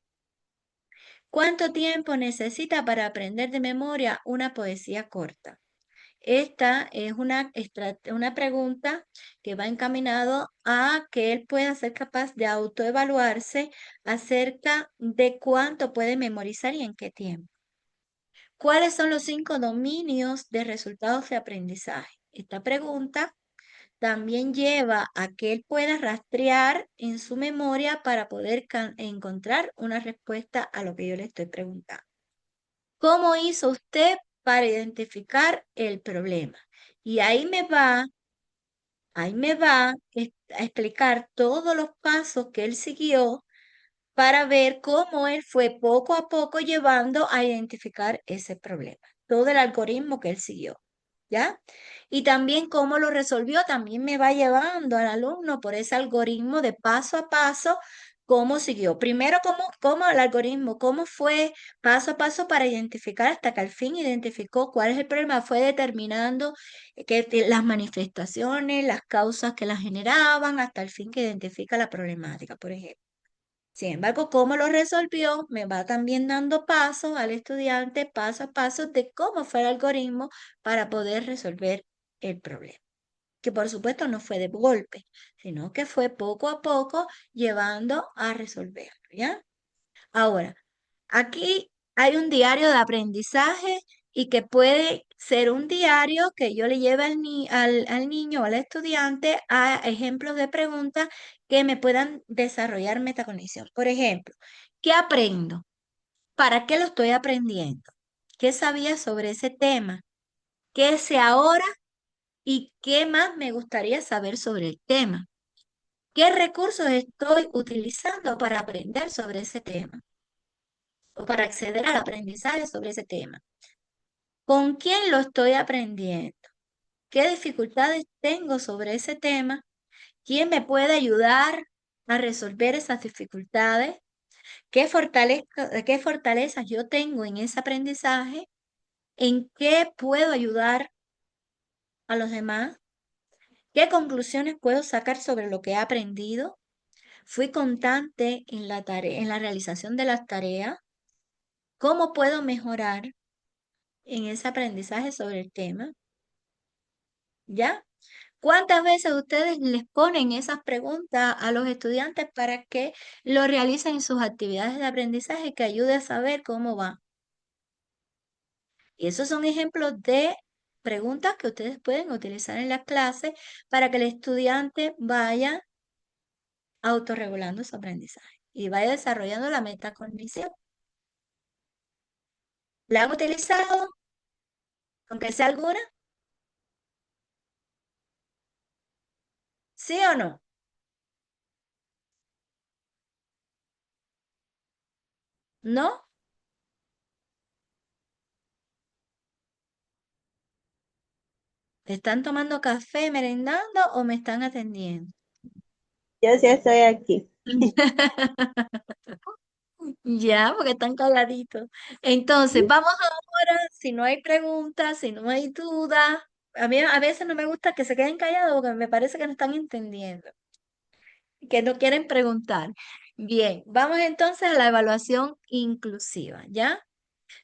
¿Cuánto tiempo necesita para aprender de memoria una poesía corta? Esta es una pregunta que va encaminado a que él pueda ser capaz de autoevaluarse acerca de cuánto puede memorizar y en qué tiempo. ¿Cuáles son los 5 dominios de resultados de aprendizaje? Esta pregunta también lleva a que él pueda rastrear en su memoria para poder encontrar una respuesta a lo que yo le estoy preguntando. ¿Cómo hizo usted para identificar el problema? Y ahí me va a explicar todos los pasos que él siguió para ver cómo él fue poco a poco llevando a identificar ese problema. Todo el algoritmo que él siguió. ¿Ya? Y también cómo lo resolvió, también me va llevando al alumno por ese algoritmo de paso a paso, cómo siguió. Primero, cómo el algoritmo, cómo fue paso a paso para identificar hasta que al fin identificó cuál es el problema, fue determinando las manifestaciones, las causas que las generaban, hasta el fin que identifica la problemática, por ejemplo. Sin embargo, cómo lo resolvió, me va también dando pasos al estudiante, paso a paso, de cómo fue el algoritmo para poder resolver el problema. Que por supuesto no fue de golpe, sino que fue poco a poco llevando a resolverlo, ¿ya? Ahora, aquí hay un diario de aprendizaje y que puede ser un diario que yo le lleve al niño o al estudiante a ejemplos de preguntas que me puedan desarrollar metacognición. Por ejemplo, ¿qué aprendo? ¿Para qué lo estoy aprendiendo? ¿Qué sabía sobre ese tema? ¿Qué sé ahora? ¿Y qué más me gustaría saber sobre el tema? ¿Qué recursos estoy utilizando para aprender sobre ese tema o para acceder al aprendizaje sobre ese tema? ¿Con quién lo estoy aprendiendo? ¿Qué dificultades tengo sobre ese tema? ¿Quién me puede ayudar a resolver esas dificultades? ¿Qué fortalezas yo tengo en ese aprendizaje? ¿En qué puedo ayudar a los demás? ¿Qué conclusiones puedo sacar sobre lo que he aprendido? ¿Fui constante en la tarea, en la realización de las tareas? ¿Cómo puedo mejorar en ese aprendizaje sobre el tema? ¿Ya? ¿Cuántas veces ustedes les ponen esas preguntas a los estudiantes para que lo realicen en sus actividades de aprendizaje que ayude a saber cómo va? Y esos son ejemplos de preguntas que ustedes pueden utilizar en la clase para que el estudiante vaya autorregulando su aprendizaje y vaya desarrollando la metacognición. ¿La han utilizado? Aunque sea alguna. ¿Sí o no? ¿No? ¿Están tomando café, merendando o me están atendiendo? Yo sí estoy aquí. Ya, porque están calladitos. Entonces, vamos ahora, si no hay preguntas, si no hay dudas, a mí a veces no me gusta que se queden callados porque me parece que no están entendiendo, que no quieren preguntar. Bien, vamos entonces a la evaluación inclusiva, ¿ya?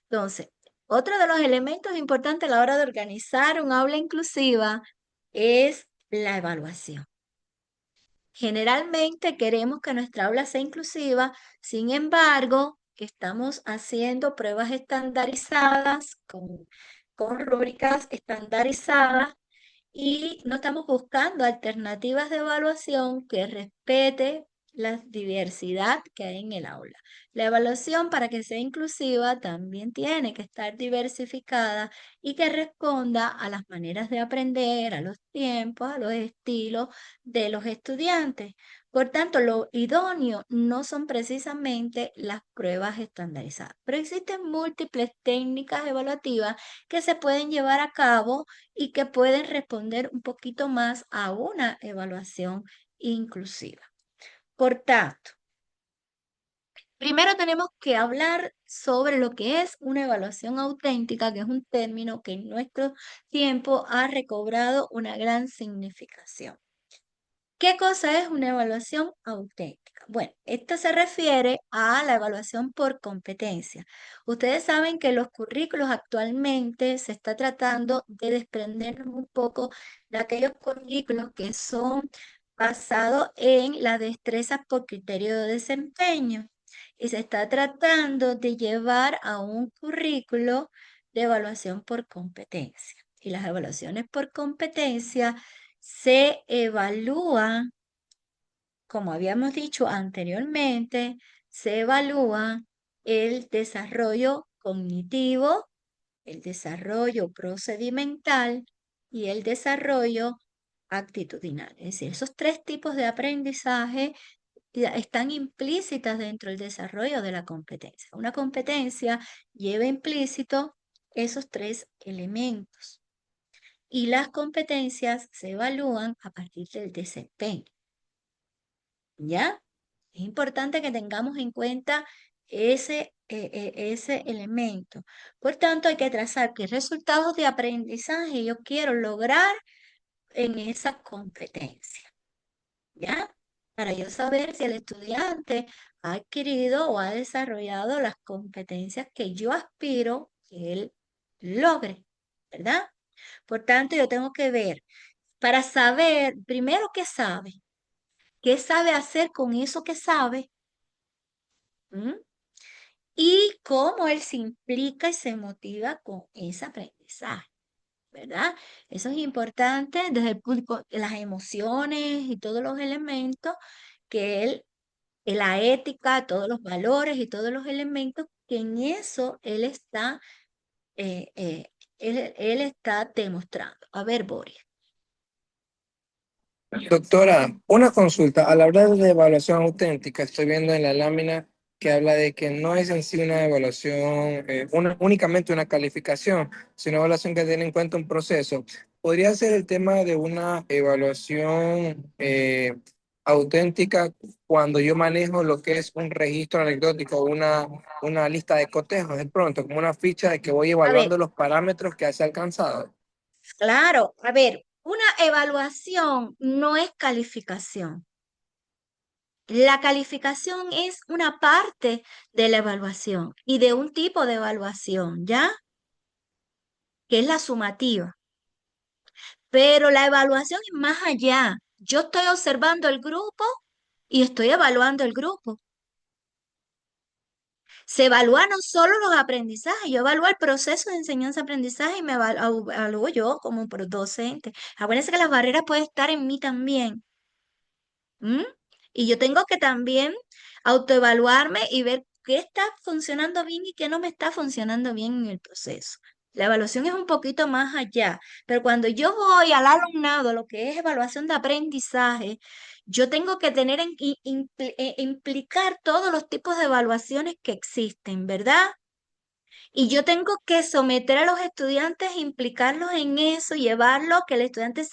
Entonces, otro de los elementos importantes a la hora de organizar un aula inclusiva es la evaluación. Generalmente queremos que nuestra aula sea inclusiva, sin embargo, estamos haciendo pruebas estandarizadas con rúbricas estandarizadas y no estamos buscando alternativas de evaluación que respete la diversidad que hay en el aula. La evaluación, para que sea inclusiva, también tiene que estar diversificada y que responda a las maneras de aprender, a los tiempos, a los estilos de los estudiantes. Por tanto, lo idóneo no son precisamente las pruebas estandarizadas, pero existen múltiples técnicas evaluativas que se pueden llevar a cabo y que pueden responder un poquito más a una evaluación inclusiva. Por tanto, primero tenemos que hablar sobre lo que es una evaluación auténtica, que es un término que en nuestro tiempo ha recobrado una gran significación. ¿Qué cosa es una evaluación auténtica? Bueno, esto se refiere a la evaluación por competencia. Ustedes saben que los currículos actualmente se está tratando de desprendernos un poco de aquellos currículos que son basados en las destrezas por criterio de desempeño y se está tratando de llevar a un currículo de evaluación por competencia. Y las evaluaciones por competencia se evalúa, como habíamos dicho anteriormente, se evalúa el desarrollo cognitivo, el desarrollo procedimental y el desarrollo actitudinal. Es decir, esos tres tipos de aprendizaje ya están implícitas dentro del desarrollo de la competencia. Una competencia lleva implícito esos tres elementos y las competencias se evalúan a partir del desempeño. ¿Ya? Es importante que tengamos en cuenta ese elemento. Por tanto, hay que trazar qué resultados de aprendizaje yo quiero lograr en esa competencia. ¿Ya? Para yo saber si el estudiante ha adquirido o ha desarrollado las competencias que yo aspiro que él logre, ¿verdad? Por tanto, yo tengo que ver, para saber primero qué sabe hacer con eso que sabe, ¿m? Y cómo él se implica y se motiva con ese aprendizaje, ¿verdad? Eso es importante desde el punto de las emociones y todos los elementos que él, la ética, todos los valores y todos los elementos que en eso él está, eh, eh, él está demostrando. A ver, Boris. Doctora, una consulta. Al hablar de evaluación auténtica, estoy viendo en la lámina que habla de que no es en sí una evaluación, únicamente una calificación, sino una evaluación que tiene en cuenta un proceso. ¿Podría ser el tema de una evaluación auténtica cuando yo manejo lo que es un registro anecdótico, una lista de cotejos de pronto, como una ficha de que voy A ver, evaluando los parámetros que se ha alcanzado? claro, a ver, una evaluación no es calificación. La calificación es una parte de la evaluación y de un tipo de evaluación, ¿ya? Que es la sumativa. Pero la evaluación es más allá. Yo estoy observando el grupo y estoy evaluando el grupo. Se evalúa no solo los aprendizajes, yo evalúo el proceso de enseñanza-aprendizaje y me evalúo yo como docente. Acuérdense que las barreras pueden estar en mí también. ¿Mm? Y yo tengo que también autoevaluarme y ver qué está funcionando bien y qué no me está funcionando bien en el proceso. La evaluación es un poquito más allá, pero cuando yo voy al alumnado, lo que es evaluación de aprendizaje, yo tengo que tener implicar todos los tipos de evaluaciones que existen, ¿verdad? Y yo tengo que someter a los estudiantes, implicarlos en eso, llevarlo, que el estudiante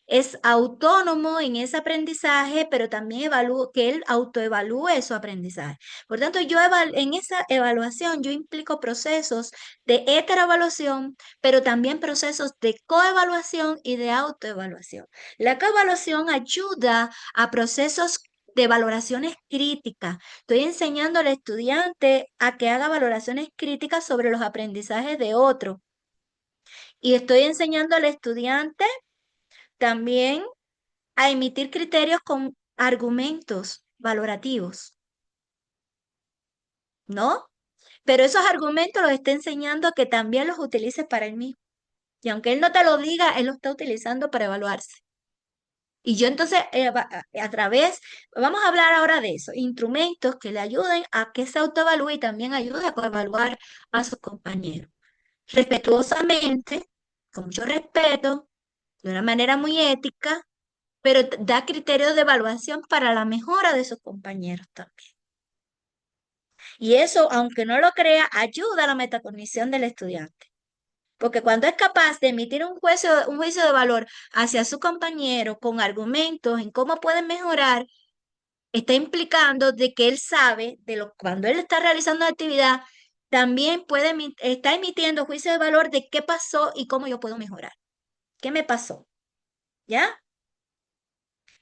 es autónomo en ese aprendizaje, pero también que él autoevalúe su aprendizaje. Por tanto, en esa evaluación yo implico procesos de heteroevaluación, pero también procesos de coevaluación y de autoevaluación. La coevaluación ayuda a procesos de valoraciones críticas. Estoy enseñando al estudiante a que haga valoraciones críticas sobre los aprendizajes de otro. Y estoy enseñando al estudiante también a emitir criterios con argumentos valorativos, ¿no? Pero esos argumentos los está enseñando a que también los utilices para él mismo. Y aunque él no te lo diga, él lo está utilizando para evaluarse. Y yo entonces, vamos a hablar ahora de eso, instrumentos que le ayuden a que se autoevalúe y también ayude a coevaluar a sus compañeros. Respetuosamente, con mucho respeto, de una manera muy ética, pero da criterios de evaluación para la mejora de sus compañeros también. Y eso, aunque no lo crea, ayuda a la metacognición del estudiante. Porque cuando es capaz de emitir un juicio de valor hacia su compañero con argumentos en cómo pueden mejorar, está implicando de que él sabe cuando él está realizando la actividad, también está emitiendo juicio de valor de qué pasó y cómo yo puedo mejorar. ¿Qué me pasó? ¿Ya?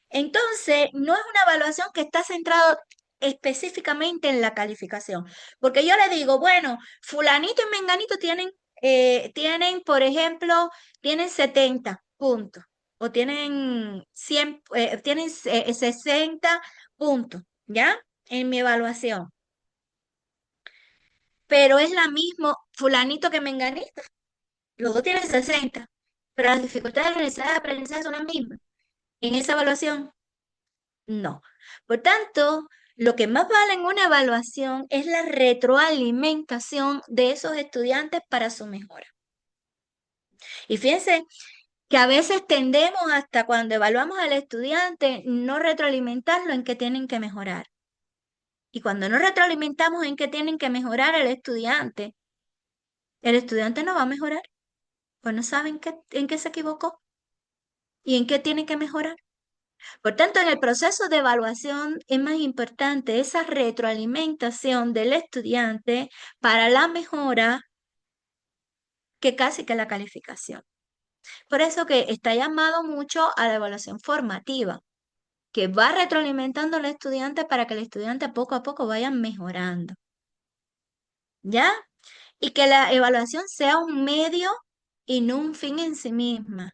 Entonces, no es una evaluación que está centrada específicamente en la calificación, porque yo le digo, bueno, fulanito y menganito por ejemplo, tienen 70 puntos o tienen 60 puntos, ¿ya? En mi evaluación. Pero es la misma fulanito que menganito. Los dos tienen 60, pero las dificultades de aprendizaje son las mismas. En esa evaluación, no. Por tanto, lo que más vale en una evaluación es la retroalimentación de esos estudiantes para su mejora. Y fíjense que a veces tendemos hasta cuando evaluamos al estudiante no retroalimentarlo en qué tienen que mejorar. Y cuando no retroalimentamos en qué tienen que mejorar el estudiante no va a mejorar, pues no saben en qué se equivocó y en qué tienen que mejorar. Por tanto, en el proceso de evaluación es más importante esa retroalimentación del estudiante para la mejora que casi que la calificación. Por eso que está llamado mucho a la evaluación formativa, que va retroalimentando al estudiante para que el estudiante poco a poco vaya mejorando. ¿Ya? Y que la evaluación sea un medio y no un fin en sí misma.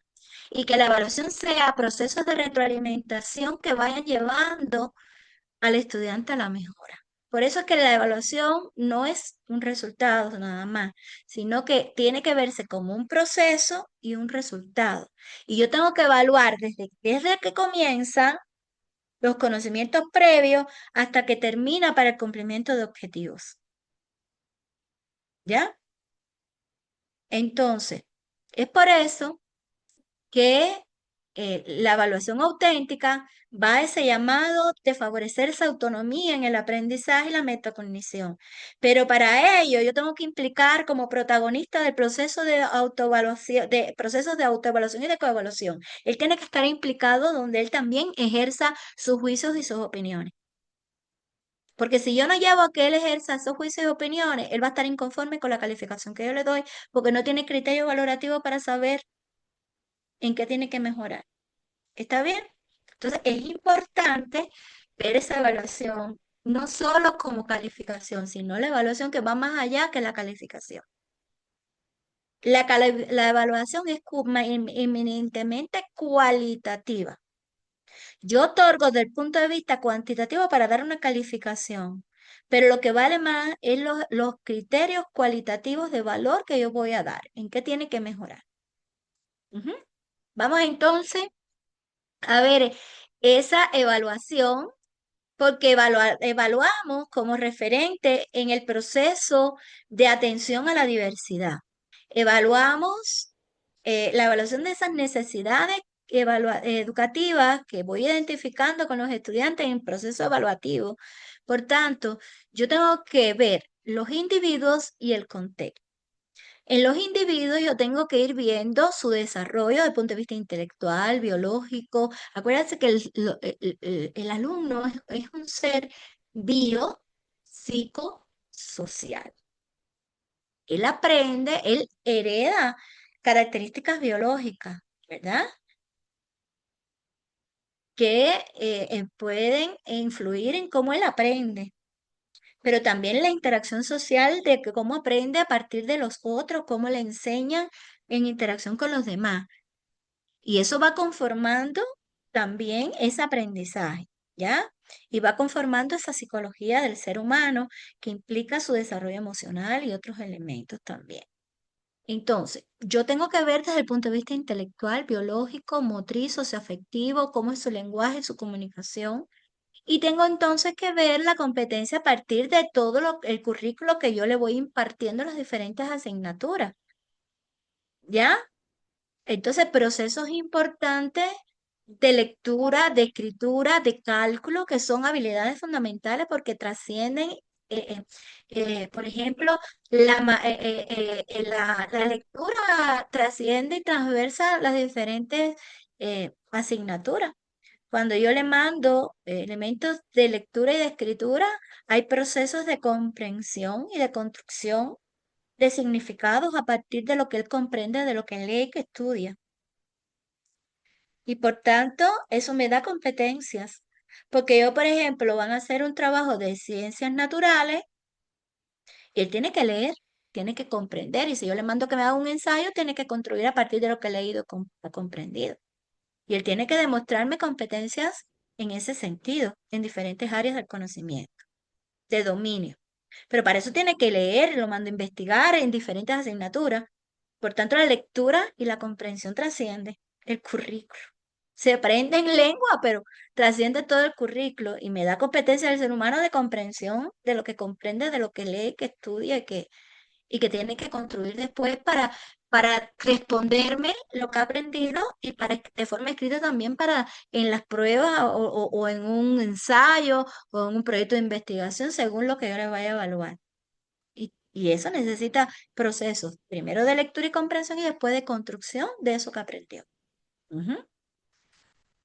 Y que la evaluación sea procesos de retroalimentación que vayan llevando al estudiante a la mejora. Por eso es que la evaluación no es un resultado nada más, sino que tiene que verse como un proceso y un resultado. Y yo tengo que evaluar desde que comienza los conocimientos previos hasta que termina para el cumplimiento de objetivos. ¿Ya? Entonces, es por eso que la evaluación auténtica va a ese llamado de favorecer esa autonomía en el aprendizaje y la metacognición. Pero para ello yo tengo que implicar como protagonista del proceso de autoevaluación, de procesos de autoevaluación y de coevaluación. Él tiene que estar implicado donde él también ejerza sus juicios y sus opiniones. Porque si yo no llevo a que él ejerza esos juicios y opiniones, él va a estar inconforme con la calificación que yo le doy porque no tiene criterio valorativo para saber en qué tiene que mejorar. ¿Está bien? Entonces es importante ver esa evaluación, no solo como calificación, sino la evaluación que va más allá que la calificación. La evaluación es eminentemente cualitativa. Yo otorgo desde el punto de vista cuantitativo para dar una calificación, pero lo que vale más es los criterios cualitativos de valor que yo voy a dar, en qué tiene que mejorar. Vamos entonces a ver esa evaluación, porque evaluamos como referente en el proceso de atención a la diversidad. Evaluamos la evaluación de esas necesidades educativas que voy identificando con los estudiantes en el proceso evaluativo. Por tanto, yo tengo que ver los individuos y el contexto. En los individuos yo tengo que ir viendo su desarrollo desde el punto de vista intelectual, biológico. Acuérdense que el alumno es un ser biopsicosocial. Él aprende, él hereda características biológicas, ¿verdad? Que pueden influir en cómo él aprende, pero también la interacción social de que cómo aprende a partir de los otros, cómo le enseñan en interacción con los demás. Y eso va conformando también ese aprendizaje, ¿ya? Y va conformando esa psicología del ser humano que implica su desarrollo emocional y otros elementos también. Entonces, yo tengo que ver desde el punto de vista intelectual, biológico, motriz, socioafectivo, cómo es su lenguaje, su comunicación. Y tengo entonces que ver la competencia a partir de todo el currículo que yo le voy impartiendo en las diferentes asignaturas. ¿Ya? Entonces, procesos importantes de lectura, de escritura, de cálculo, que son habilidades fundamentales porque trascienden, por ejemplo, la lectura trasciende y transversa las diferentes asignaturas. Cuando yo le mando elementos de lectura y de escritura, hay procesos de comprensión y de construcción de significados a partir de lo que él comprende, de lo que lee y que estudia. Y por tanto, eso me da competencias. Porque yo, por ejemplo, van a hacer un trabajo de ciencias naturales y él tiene que leer, tiene que comprender. Y si yo le mando que me haga un ensayo, tiene que construir a partir de lo que ha leído, ha comprendido. Y él tiene que demostrarme competencias en ese sentido, en diferentes áreas del conocimiento, de dominio. Pero para eso tiene que leer, lo mando a investigar en diferentes asignaturas. Por tanto, la lectura y la comprensión trasciende el currículo. Se aprende en lengua, pero trasciende todo el currículo y me da competencia del ser humano de comprensión de lo que comprende, de lo que lee, que estudia y que tiene que construir después para responderme lo que ha aprendido y de forma escrita también para en las pruebas o en un ensayo o en un proyecto de investigación según lo que yo le vaya a evaluar. Y eso necesita procesos, primero de lectura y comprensión y después de construcción de eso que aprendió. Ujú.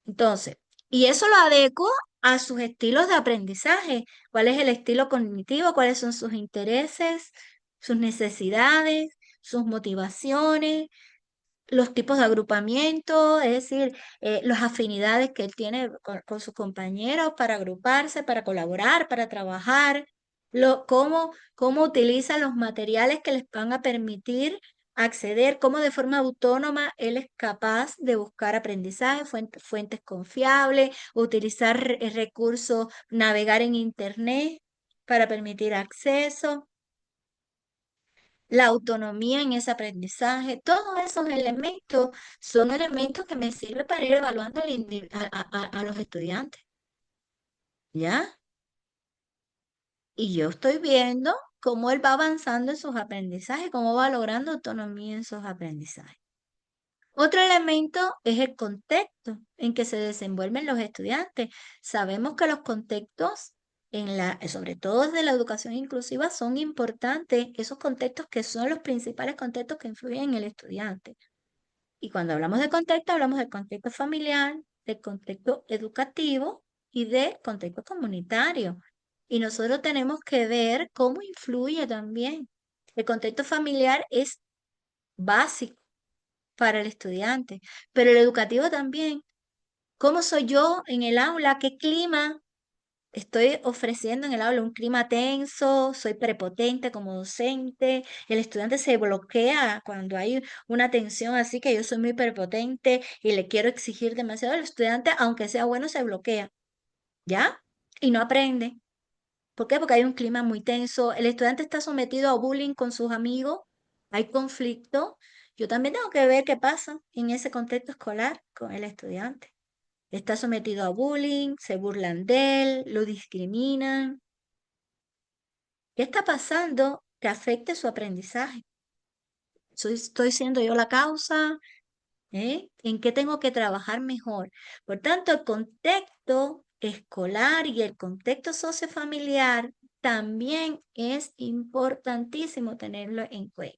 Entonces, y eso lo adecuo a sus estilos de aprendizaje. ¿Cuál es el estilo cognitivo? ¿Cuáles son sus intereses, sus necesidades, sus motivaciones, los tipos de agrupamiento, es decir, las afinidades que él tiene con sus compañeros para agruparse, para colaborar, para trabajar, cómo utiliza los materiales que les van a permitir acceder, cómo de forma autónoma él es capaz de buscar aprendizaje, fuentes confiables, utilizar recursos, navegar en Internet para permitir acceso, la autonomía en ese aprendizaje, todos esos elementos son elementos que me sirven para ir evaluando a los estudiantes, ¿ya? Y yo estoy viendo cómo él va avanzando en sus aprendizajes, cómo va logrando autonomía en sus aprendizajes. Otro elemento es el contexto en que se desenvuelven los estudiantes. Sabemos que los contextos, sobre todo desde la educación inclusiva, son importantes, esos contextos que son los principales contextos que influyen en el estudiante. Y cuando hablamos de contexto, hablamos del contexto familiar, del contexto educativo y del contexto comunitario. Y nosotros tenemos que ver cómo influye también. El contexto familiar es básico para el estudiante, pero el educativo también. ¿Cómo soy yo en el aula? ¿Qué clima estoy ofreciendo en el aula? ¿Un clima tenso? ¿Soy prepotente como docente? El estudiante se bloquea cuando hay una tensión así que yo soy muy prepotente y le quiero exigir demasiado. El estudiante, aunque sea bueno, se bloquea, ¿ya? Y no aprende. ¿Por qué? Porque hay un clima muy tenso. El estudiante está sometido a bullying con sus amigos. Hay conflicto. Yo también tengo que ver qué pasa en ese contexto escolar con el estudiante. Está sometido a bullying, se burlan de él, lo discriminan. ¿Qué está pasando que afecte su aprendizaje? ¿Estoy siendo yo la causa? ¿En qué tengo que trabajar mejor? Por tanto, el contexto escolar y el contexto sociofamiliar también es importantísimo tenerlo en cuenta.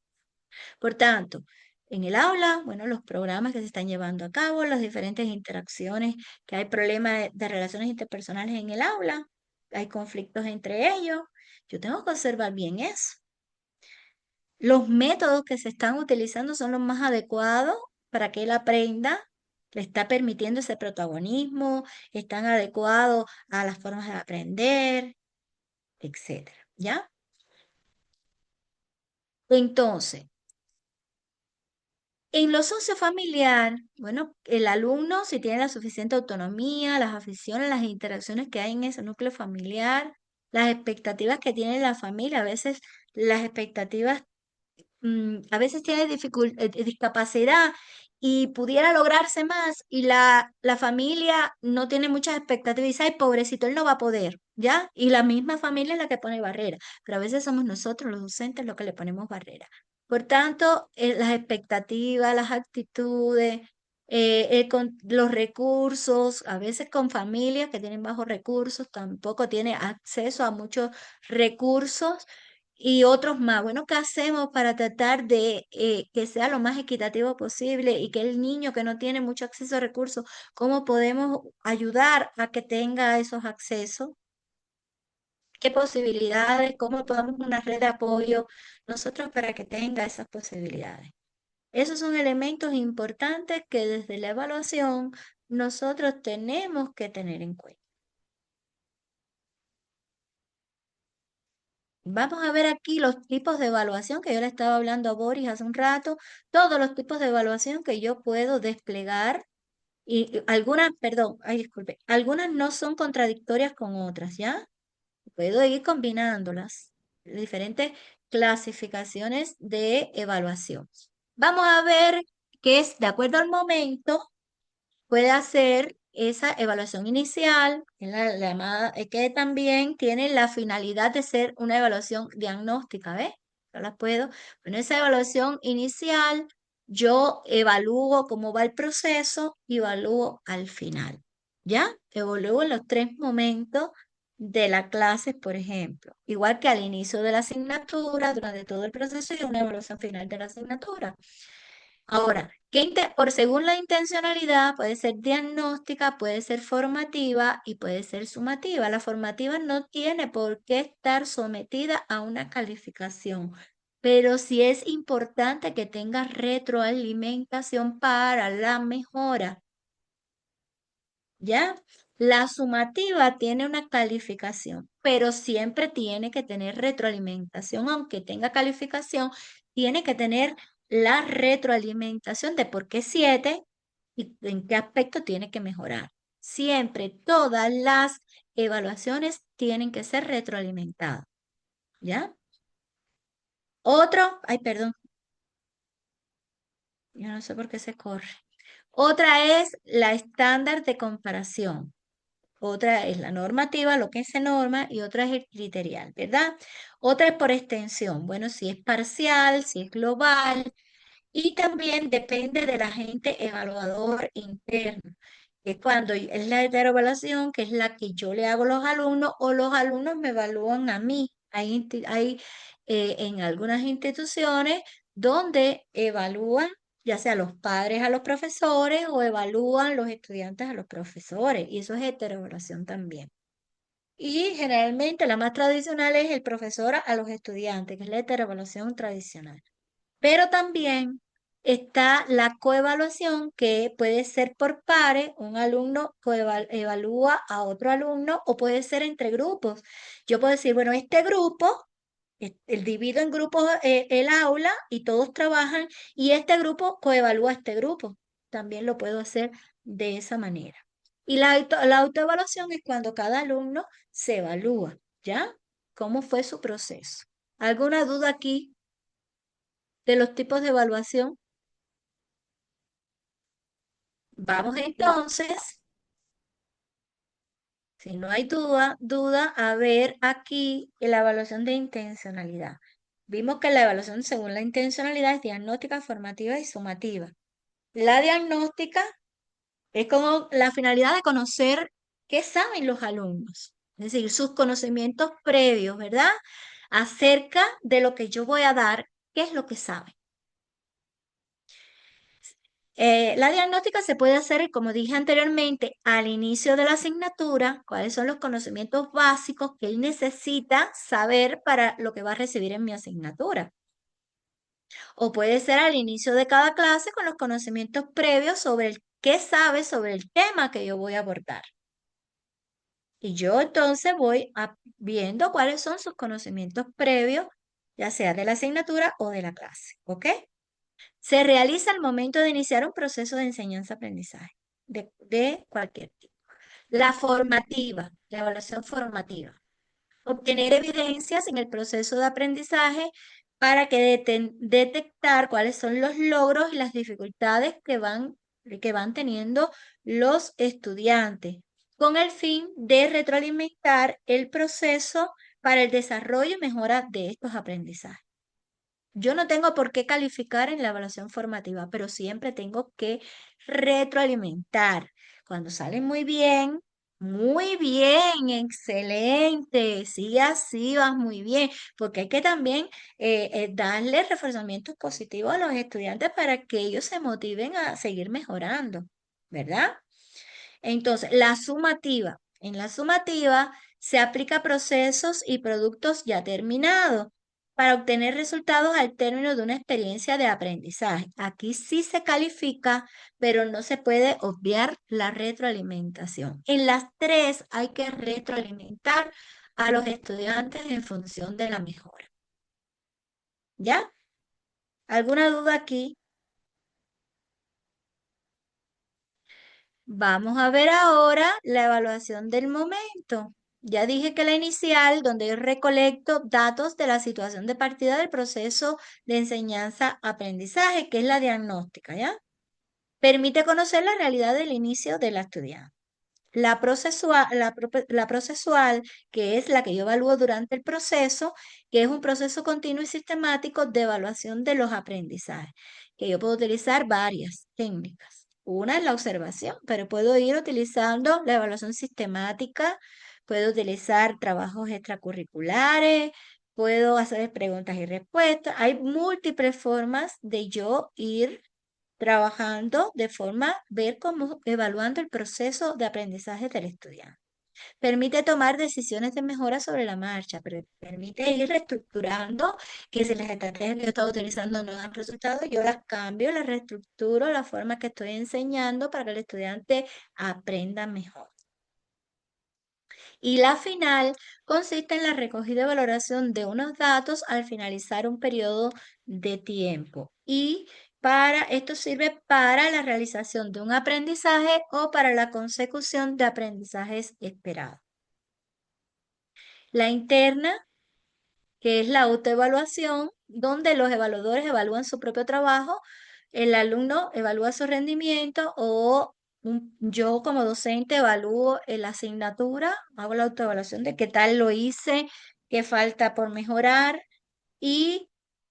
Por tanto, en el aula, bueno, los programas que se están llevando a cabo, las diferentes interacciones, que hay problemas de relaciones interpersonales en el aula, hay conflictos entre ellos, yo tengo que observar bien eso. Los métodos que se están utilizando son los más adecuados para que él aprenda, le está permitiendo ese protagonismo, están adecuados a las formas de aprender, etcétera, ¿ya? Entonces, en lo sociofamiliar, bueno, el alumno, si tiene la suficiente autonomía, las aficiones, las interacciones que hay en ese núcleo familiar, las expectativas que tiene la familia, a veces las expectativas, a veces tiene discapacidad y pudiera lograrse más y la familia no tiene muchas expectativas y dice, ay, pobrecito, él no va a poder, ¿ya? Y la misma familia es la que pone barreras, pero a veces somos nosotros, los docentes, los que le ponemos barreras. Por tanto, las expectativas, las actitudes, los recursos, a veces con familias que tienen bajos recursos, tampoco tiene acceso a muchos recursos y otros más. Bueno, ¿qué hacemos para tratar de que sea lo más equitativo posible y que el niño que no tiene mucho acceso a recursos, cómo podemos ayudar a que tenga esos accesos? ¿Qué posibilidades? ¿Cómo podemos una red de apoyo nosotros para que tenga esas posibilidades? Esos son elementos importantes que desde la evaluación nosotros tenemos que tener en cuenta. Vamos a ver aquí los tipos de evaluación que yo le estaba hablando a Boris hace un rato, todos los tipos de evaluación que yo puedo desplegar y algunas, perdón, ay, disculpe, algunas no son contradictorias con otras, ¿ya? Puedo ir combinándolas, diferentes clasificaciones de evaluación. Vamos a ver qué es, de acuerdo al momento, puede hacer esa evaluación inicial, la llamada, que también tiene la finalidad de ser una evaluación diagnóstica, ¿ves? Yo la puedo, bueno, esa evaluación inicial, yo evalúo cómo va el proceso y evalúo al final, ¿ya? Evalúo en los 3 momentos de la clase, por ejemplo, igual que al inicio de la asignatura, durante todo el proceso y una evaluación final de la asignatura. Ahora, por según la intencionalidad, puede ser diagnóstica, puede ser formativa y puede ser sumativa. La formativa no tiene por qué estar sometida a una calificación, pero sí es importante que tenga retroalimentación para la mejora. ¿Ya? La sumativa tiene una calificación, pero siempre tiene que tener retroalimentación, aunque tenga calificación, tiene que tener la retroalimentación de por qué 7 y en qué aspecto tiene que mejorar. Siempre todas las evaluaciones tienen que ser retroalimentadas. ¿Ya? Otro, ay, perdón, yo no sé por qué se corre. Otra es la estándar de comparación. Otra es la normativa, lo que se norma, y otra es el criterial, ¿verdad? Otra es por extensión. Bueno, si es parcial, si es global, y también depende del agente evaluador interno, que es cuando es la heteroevaluación, que es la que yo le hago a los alumnos o los alumnos me evalúan a mí. Hay en algunas instituciones donde evalúan ya sea los padres a los profesores o evalúan los estudiantes a los profesores, y eso es heteroevaluación también. Y generalmente la más tradicional es el profesor a los estudiantes, que es la heteroevaluación tradicional. Pero también está la coevaluación, que puede ser por pares, un alumno evalúa a otro alumno, o puede ser entre grupos. Yo puedo decir, bueno, este grupo, el divido en grupos el aula y todos trabajan, y este grupo coevalúa a este grupo. También lo puedo hacer de esa manera. Y la autoevaluación es cuando cada alumno se evalúa, ¿ya? ¿Cómo fue su proceso? ¿Alguna duda aquí de los tipos de evaluación? Vamos entonces, si no hay duda, a ver aquí la evaluación de intencionalidad. Vimos que la evaluación según la intencionalidad es diagnóstica, formativa y sumativa. La diagnóstica es como la finalidad de conocer qué saben los alumnos, Es decir, sus conocimientos previos, ¿verdad? Acerca de lo que yo voy a dar, qué es lo que sabe. La diagnóstica se puede hacer, como dije anteriormente, al inicio de la asignatura, cuáles son los conocimientos básicos que él necesita saber para lo que va a recibir en mi asignatura. O puede ser al inicio de cada clase con los conocimientos previos sobre el qué sabe sobre el tema que yo voy a abordar. Y yo entonces voy viendo cuáles son sus conocimientos previos, ya sea de la asignatura o de la clase, ¿ok? Se realiza al momento de iniciar un proceso de enseñanza-aprendizaje de cualquier tipo. La formativa, la evaluación formativa. Obtener evidencias en el proceso de aprendizaje para que detectar cuáles son los logros y las dificultades que van teniendo los estudiantes, con el fin de retroalimentar el proceso para el desarrollo y mejora de estos aprendizajes. Yo no tengo por qué calificar en la evaluación formativa, pero siempre tengo que retroalimentar. Cuando salen muy bien, excelente, sí, así vas muy bien, porque hay que también darle reforzamientos positivos a los estudiantes para que ellos se motiven a seguir mejorando, ¿verdad? Entonces, la sumativa. En la sumativa se aplica procesos y productos ya terminados para obtener resultados al término de una experiencia de aprendizaje. Aquí sí se califica, pero no se puede obviar la retroalimentación. En las tres hay que retroalimentar a los estudiantes en función de la mejora. ¿Ya? ¿Alguna duda aquí? Vamos a ver ahora la evaluación del momento. Ya dije que la inicial, donde yo recolecto datos de la situación de partida del proceso de enseñanza-aprendizaje, que es la diagnóstica, ¿ya? Permite conocer la realidad del inicio de la estudiante. La procesual, que es la que yo evalúo durante el proceso, que es un proceso continuo y sistemático de evaluación de los aprendizajes, que yo puedo utilizar varias técnicas. Una es la observación, pero puedo ir utilizando la evaluación sistemática, puedo utilizar trabajos extracurriculares, puedo hacer preguntas y respuestas. Hay múltiples formas de yo ir trabajando de forma, ver cómo evaluando el proceso de aprendizaje del estudiante. Permite tomar decisiones de mejora sobre la marcha, pero permite ir reestructurando que si las estrategias que yo estaba utilizando no dan resultados, yo las cambio, las reestructuro, la forma que estoy enseñando para que el estudiante aprenda mejor. Y la final consiste en la recogida y valoración de unos datos al finalizar un periodo de tiempo. Y esto sirve para la realización de un aprendizaje o para la consecución de aprendizajes esperados. La interna, que es la autoevaluación, donde los evaluadores evalúan su propio trabajo, el alumno evalúa su rendimiento o yo como docente evalúo la asignatura, hago la autoevaluación de qué tal lo hice, qué falta por mejorar y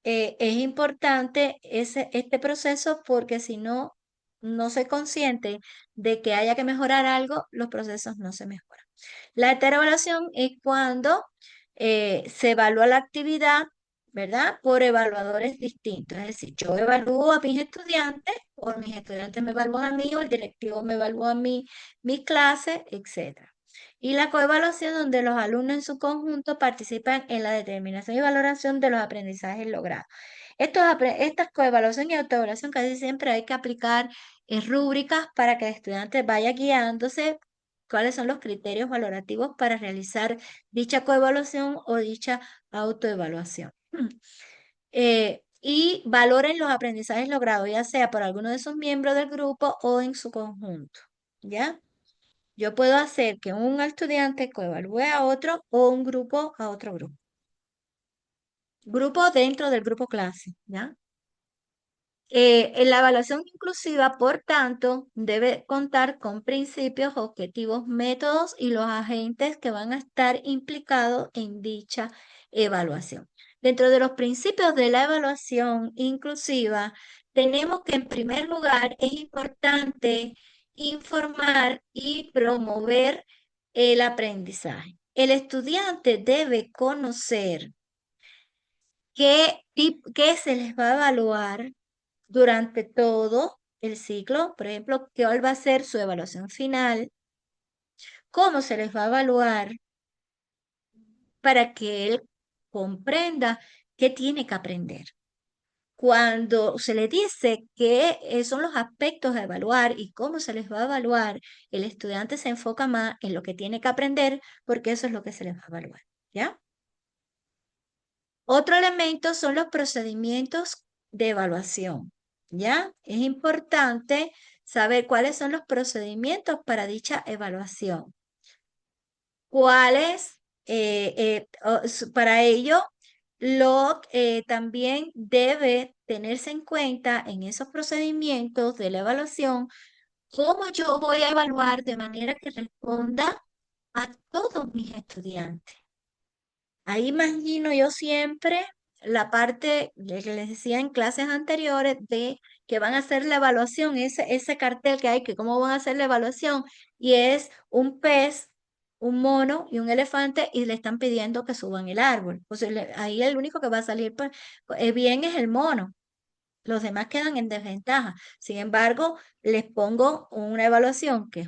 es importante este proceso porque si no, no soy consciente de que haya que mejorar algo, los procesos no se mejoran. La heteroevaluación es cuando se evalúa la actividad, ¿verdad? Por evaluadores distintos. Es decir, yo evalúo a mis estudiantes, o mis estudiantes me evalúan a mí, o el directivo me evalúa a mí, mis clases, etc. Y la coevaluación, donde los alumnos en su conjunto participan en la determinación y valoración de los aprendizajes logrados. Estas coevaluación y autoevaluación casi siempre hay que aplicar rúbricas para que el estudiante vaya guiándose cuáles son los criterios valorativos para realizar dicha coevaluación o dicha autoevaluación. Y valoren los aprendizajes logrados, ya sea por alguno de sus miembros del grupo o en su conjunto, ¿ya? Yo puedo hacer que un estudiante coevalúe a otro o un grupo a otro grupo. Grupo dentro del grupo clase, ¿ya? En la evaluación inclusiva, por tanto, debe contar con principios, objetivos, métodos y los agentes que van a estar implicados en dicha evaluación. Dentro de los principios de la evaluación inclusiva, tenemos que en primer lugar es importante informar y promover el aprendizaje. el estudiante debe conocer qué se les va a evaluar durante todo el ciclo. Por ejemplo, cuál va a ser su evaluación final, cómo se les va a evaluar para que él comprenda qué tiene que aprender. Cuando se le dice qué son los aspectos a evaluar y cómo se les va a evaluar, el estudiante se enfoca más en lo que tiene que aprender porque eso es lo que se les va a evaluar, ¿ya? Otro elemento son los procedimientos de evaluación, ¿ya? Es importante saber cuáles son los procedimientos para dicha evaluación. Para ello, también debe tenerse en cuenta en esos procedimientos de la evaluación cómo yo voy a evaluar de manera que responda a todos mis estudiantes. Ahí imagino yo siempre la parte que les decía en clases anteriores de que van a hacer la evaluación, ese cartel que hay, que cómo van a hacer la evaluación, y es un pez, un mono y un elefante, y le están pidiendo que suban el árbol. O sea, ahí el único que va a salir bien es el mono. Los demás quedan en desventaja. Sin embargo, les pongo una evaluación que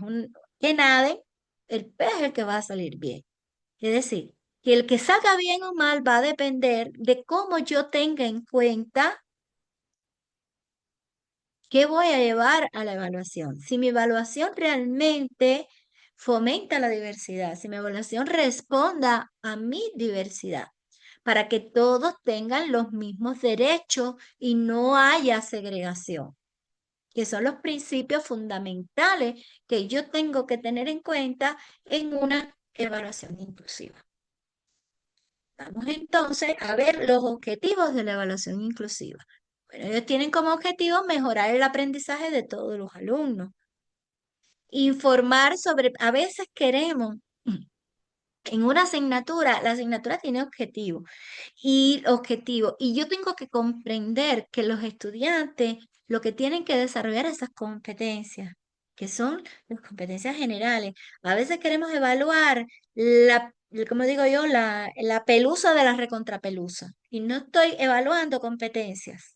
nade, el pez es el que va a salir bien. Es decir, que el que salga bien o mal va a depender de cómo yo tenga en cuenta qué voy a llevar a la evaluación. Si mi evaluación realmente fomenta la diversidad, si mi evaluación responda a mi diversidad, para que todos tengan los mismos derechos y no haya segregación, que son los principios fundamentales que yo tengo que tener en cuenta en una evaluación inclusiva. Vamos entonces a ver los objetivos de la evaluación inclusiva. Bueno, ellos tienen como objetivo mejorar el aprendizaje de todos los alumnos. Informar a veces queremos, en una asignatura, la asignatura tiene objetivo, y yo tengo que comprender que los estudiantes lo que tienen que desarrollar esas competencias, que son las competencias generales. A veces queremos evaluar como digo yo, la pelusa de la recontrapelusa, y no estoy evaluando competencias.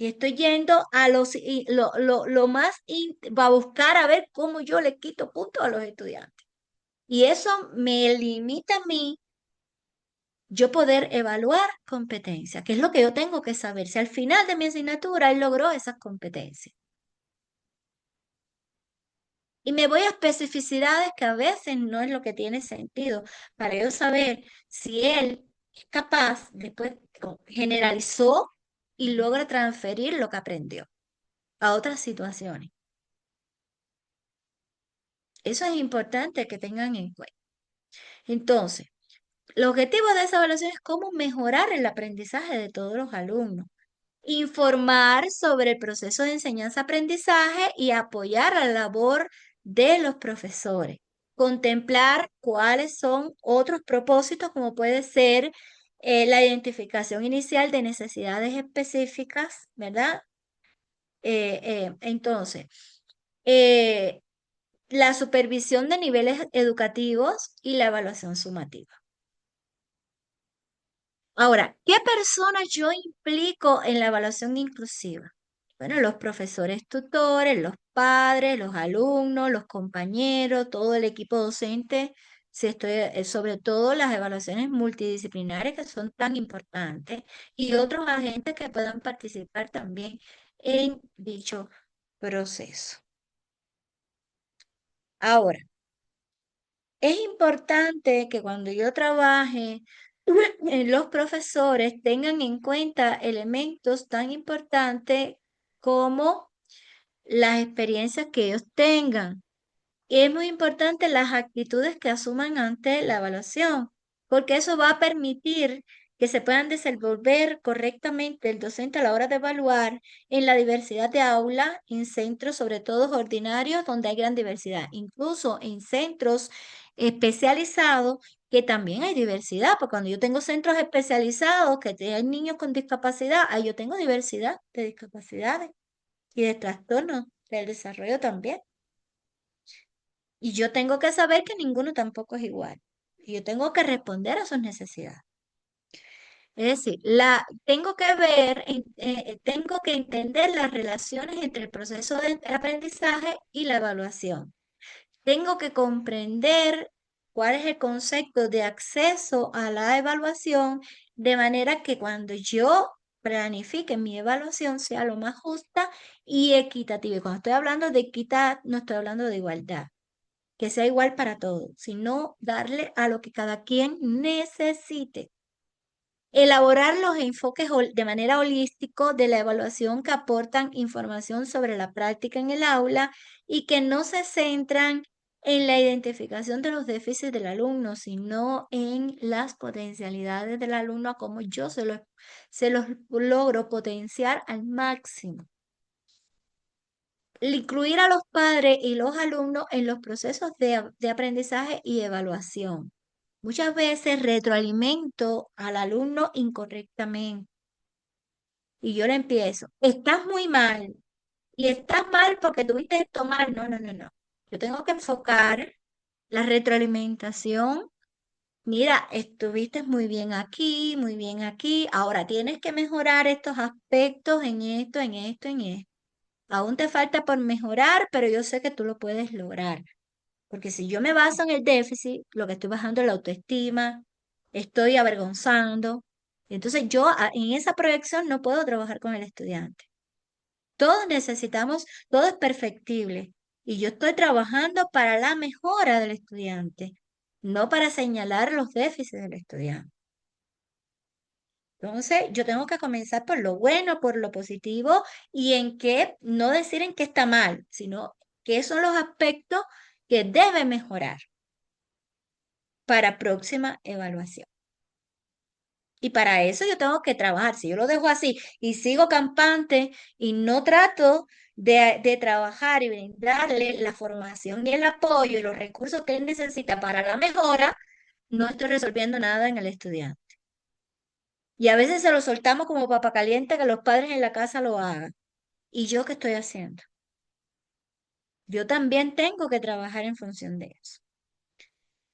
Y estoy yendo a lo más, va a buscar a ver cómo yo le quito puntos a los estudiantes. Y eso me limita a mí yo poder evaluar competencias, que es lo que yo tengo que saber, si al final de mi asignatura él logró esas competencias. Y me voy a especificidades que a veces no es lo que tiene sentido, para yo saber si él es capaz, después generalizó y logra transferir lo que aprendió a otras situaciones. Eso es importante que tengan en cuenta. Entonces, el objetivo de esa evaluación es cómo mejorar el aprendizaje de todos los alumnos, informar sobre el proceso de enseñanza-aprendizaje y apoyar la labor de los profesores, contemplar cuáles son otros propósitos, como puede ser la identificación inicial de necesidades específicas, ¿verdad? Entonces, la supervisión de niveles educativos y la evaluación sumativa. Ahora, ¿qué personas yo implico en la evaluación inclusiva? Bueno, los profesores tutores, los padres, los alumnos, los compañeros, todo el equipo docente, sobre todo las evaluaciones multidisciplinarias que son tan importantes, y otros agentes que puedan participar también en dicho proceso. Ahora, es importante que cuando yo trabaje, los profesores tengan en cuenta elementos tan importantes como las experiencias que ellos tengan. Y es muy importante las actitudes que asuman ante la evaluación, porque eso va a permitir que se puedan desenvolver correctamente el docente a la hora de evaluar en la diversidad de aulas, en centros, sobre todo ordinarios, donde hay gran diversidad, incluso en centros especializados, que también hay diversidad, porque cuando yo tengo centros especializados, que hay niños con discapacidad, ahí yo tengo diversidad de discapacidades y de trastornos del desarrollo también. Y yo tengo que saber que ninguno tampoco es igual. Y yo tengo que responder a sus necesidades. Es decir, tengo que tengo que entender las relaciones entre el proceso de aprendizaje y la evaluación. Tengo que comprender cuál es el concepto de acceso a la evaluación, de manera que cuando yo planifique mi evaluación sea lo más justa y equitativa. Y cuando estoy hablando de equidad, no estoy hablando de igualdad, que sea igual para todos, sino darle a lo que cada quien necesite. Elaborar los enfoques de manera holística de la evaluación que aportan información sobre la práctica en el aula y que no se centran en la identificación de los déficits del alumno, sino en las potencialidades del alumno, a cómo yo se los logro potenciar al máximo. Incluir a los padres y los alumnos en los procesos de aprendizaje y evaluación. Muchas veces retroalimento al alumno incorrectamente y yo le empiezo, estás muy mal y estás mal porque tuviste esto mal. No, no, no, no. Yo tengo que enfocar la retroalimentación. Mira, estuviste muy bien aquí, muy bien aquí. Ahora tienes que mejorar estos aspectos en esto, en esto, en esto. Aún te falta por mejorar, pero yo sé que tú lo puedes lograr. Porque si yo me baso en el déficit, lo que estoy bajando es la autoestima, estoy avergonzando. Entonces yo en esa proyección no puedo trabajar con el estudiante. Todos necesitamos, todo es perfectible. Y yo estoy trabajando para la mejora del estudiante, no para señalar los déficits del estudiante. Entonces, yo tengo que comenzar por lo bueno, por lo positivo y en qué, no decir en qué está mal, sino qué son los aspectos que debe mejorar para próxima evaluación. Y para eso yo tengo que trabajar. Si yo lo dejo así y sigo campante y no trato de trabajar y brindarle la formación y el apoyo y los recursos que él necesita para la mejora, no estoy resolviendo nada en el estudiante. Y a veces se lo soltamos como papa caliente que los padres en la casa lo hagan. ¿Y yo qué estoy haciendo? Yo también tengo que trabajar en función de eso.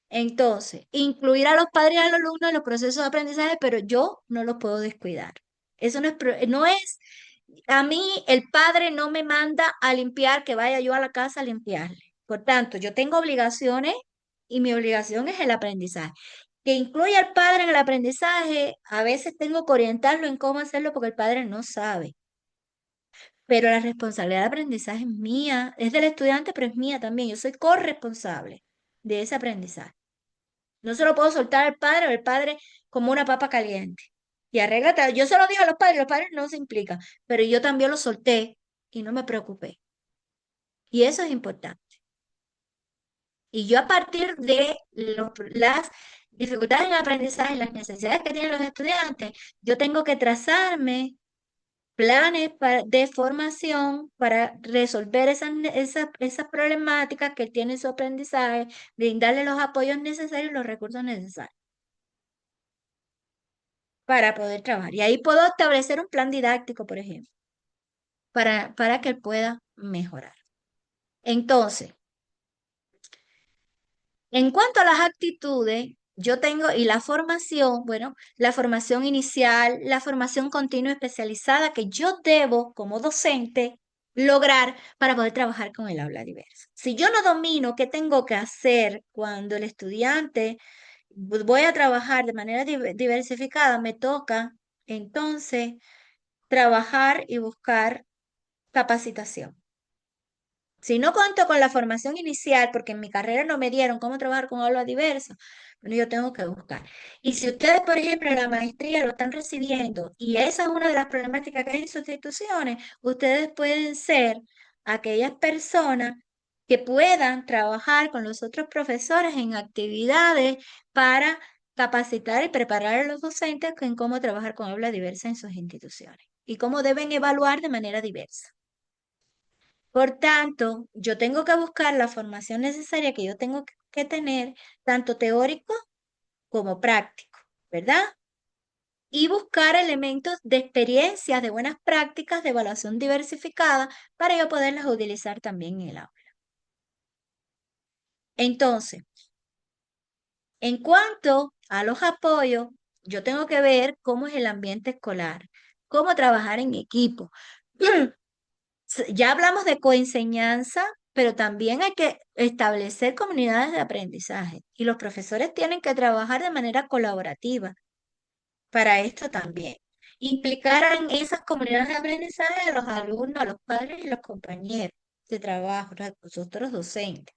Entonces, incluir a los padres y a los alumnos en los procesos de aprendizaje, pero yo no los puedo descuidar. Eso no es, a mí el padre no me manda a limpiar, que vaya yo a la casa a limpiarle. Por tanto, yo tengo obligaciones y mi obligación es el aprendizaje. Que incluya al padre en el aprendizaje, a veces tengo que orientarlo en cómo hacerlo porque el padre no sabe. Pero la responsabilidad de aprendizaje es mía, es del estudiante, pero es mía también. Yo soy corresponsable de ese aprendizaje. No se lo puedo soltar al padre o el padre como una papa caliente. Y arréglate. Yo se lo digo a los padres no se implican, pero yo también lo solté y no me preocupé. Y eso es importante. Y yo a partir de las dificultades en el aprendizaje, las necesidades que tienen los estudiantes, yo tengo que trazarme planes de formación para resolver esas problemáticas que tiene su aprendizaje, brindarle los apoyos necesarios y los recursos necesarios para poder trabajar. Y ahí puedo establecer un plan didáctico, por ejemplo, para que él pueda mejorar. Entonces, en cuanto a las actitudes, yo tengo, y la formación, bueno, la formación inicial, la formación continua especializada que yo debo como docente lograr para poder trabajar con el aula diversa. Si yo no domino qué tengo que hacer cuando el estudiante voy a trabajar de manera diversificada, me toca entonces trabajar y buscar capacitación. Si no cuento con la formación inicial, porque en mi carrera no me dieron cómo trabajar con aula diversa, bueno, yo tengo que buscar. Y si ustedes, por ejemplo, en la maestría lo están recibiendo, y esa es una de las problemáticas que hay en sus instituciones, ustedes pueden ser aquellas personas que puedan trabajar con los otros profesores en actividades para capacitar y preparar a los docentes en cómo trabajar con aula diversa en sus instituciones y cómo deben evaluar de manera diversa. Por tanto, yo tengo que buscar la formación necesaria que yo tengo que tener, tanto teórico como práctico, ¿verdad? Y buscar elementos de experiencias, de buenas prácticas, de evaluación diversificada, para yo poderlas utilizar también en el aula. Entonces, en cuanto a los apoyos, yo tengo que ver cómo es el ambiente escolar, cómo trabajar en equipo. Ya hablamos de coenseñanza, pero también hay que establecer comunidades de aprendizaje y los profesores tienen que trabajar de manera colaborativa para esto también. Implicar en esas comunidades de aprendizaje a los alumnos, a los padres y los compañeros de trabajo, los otros docentes.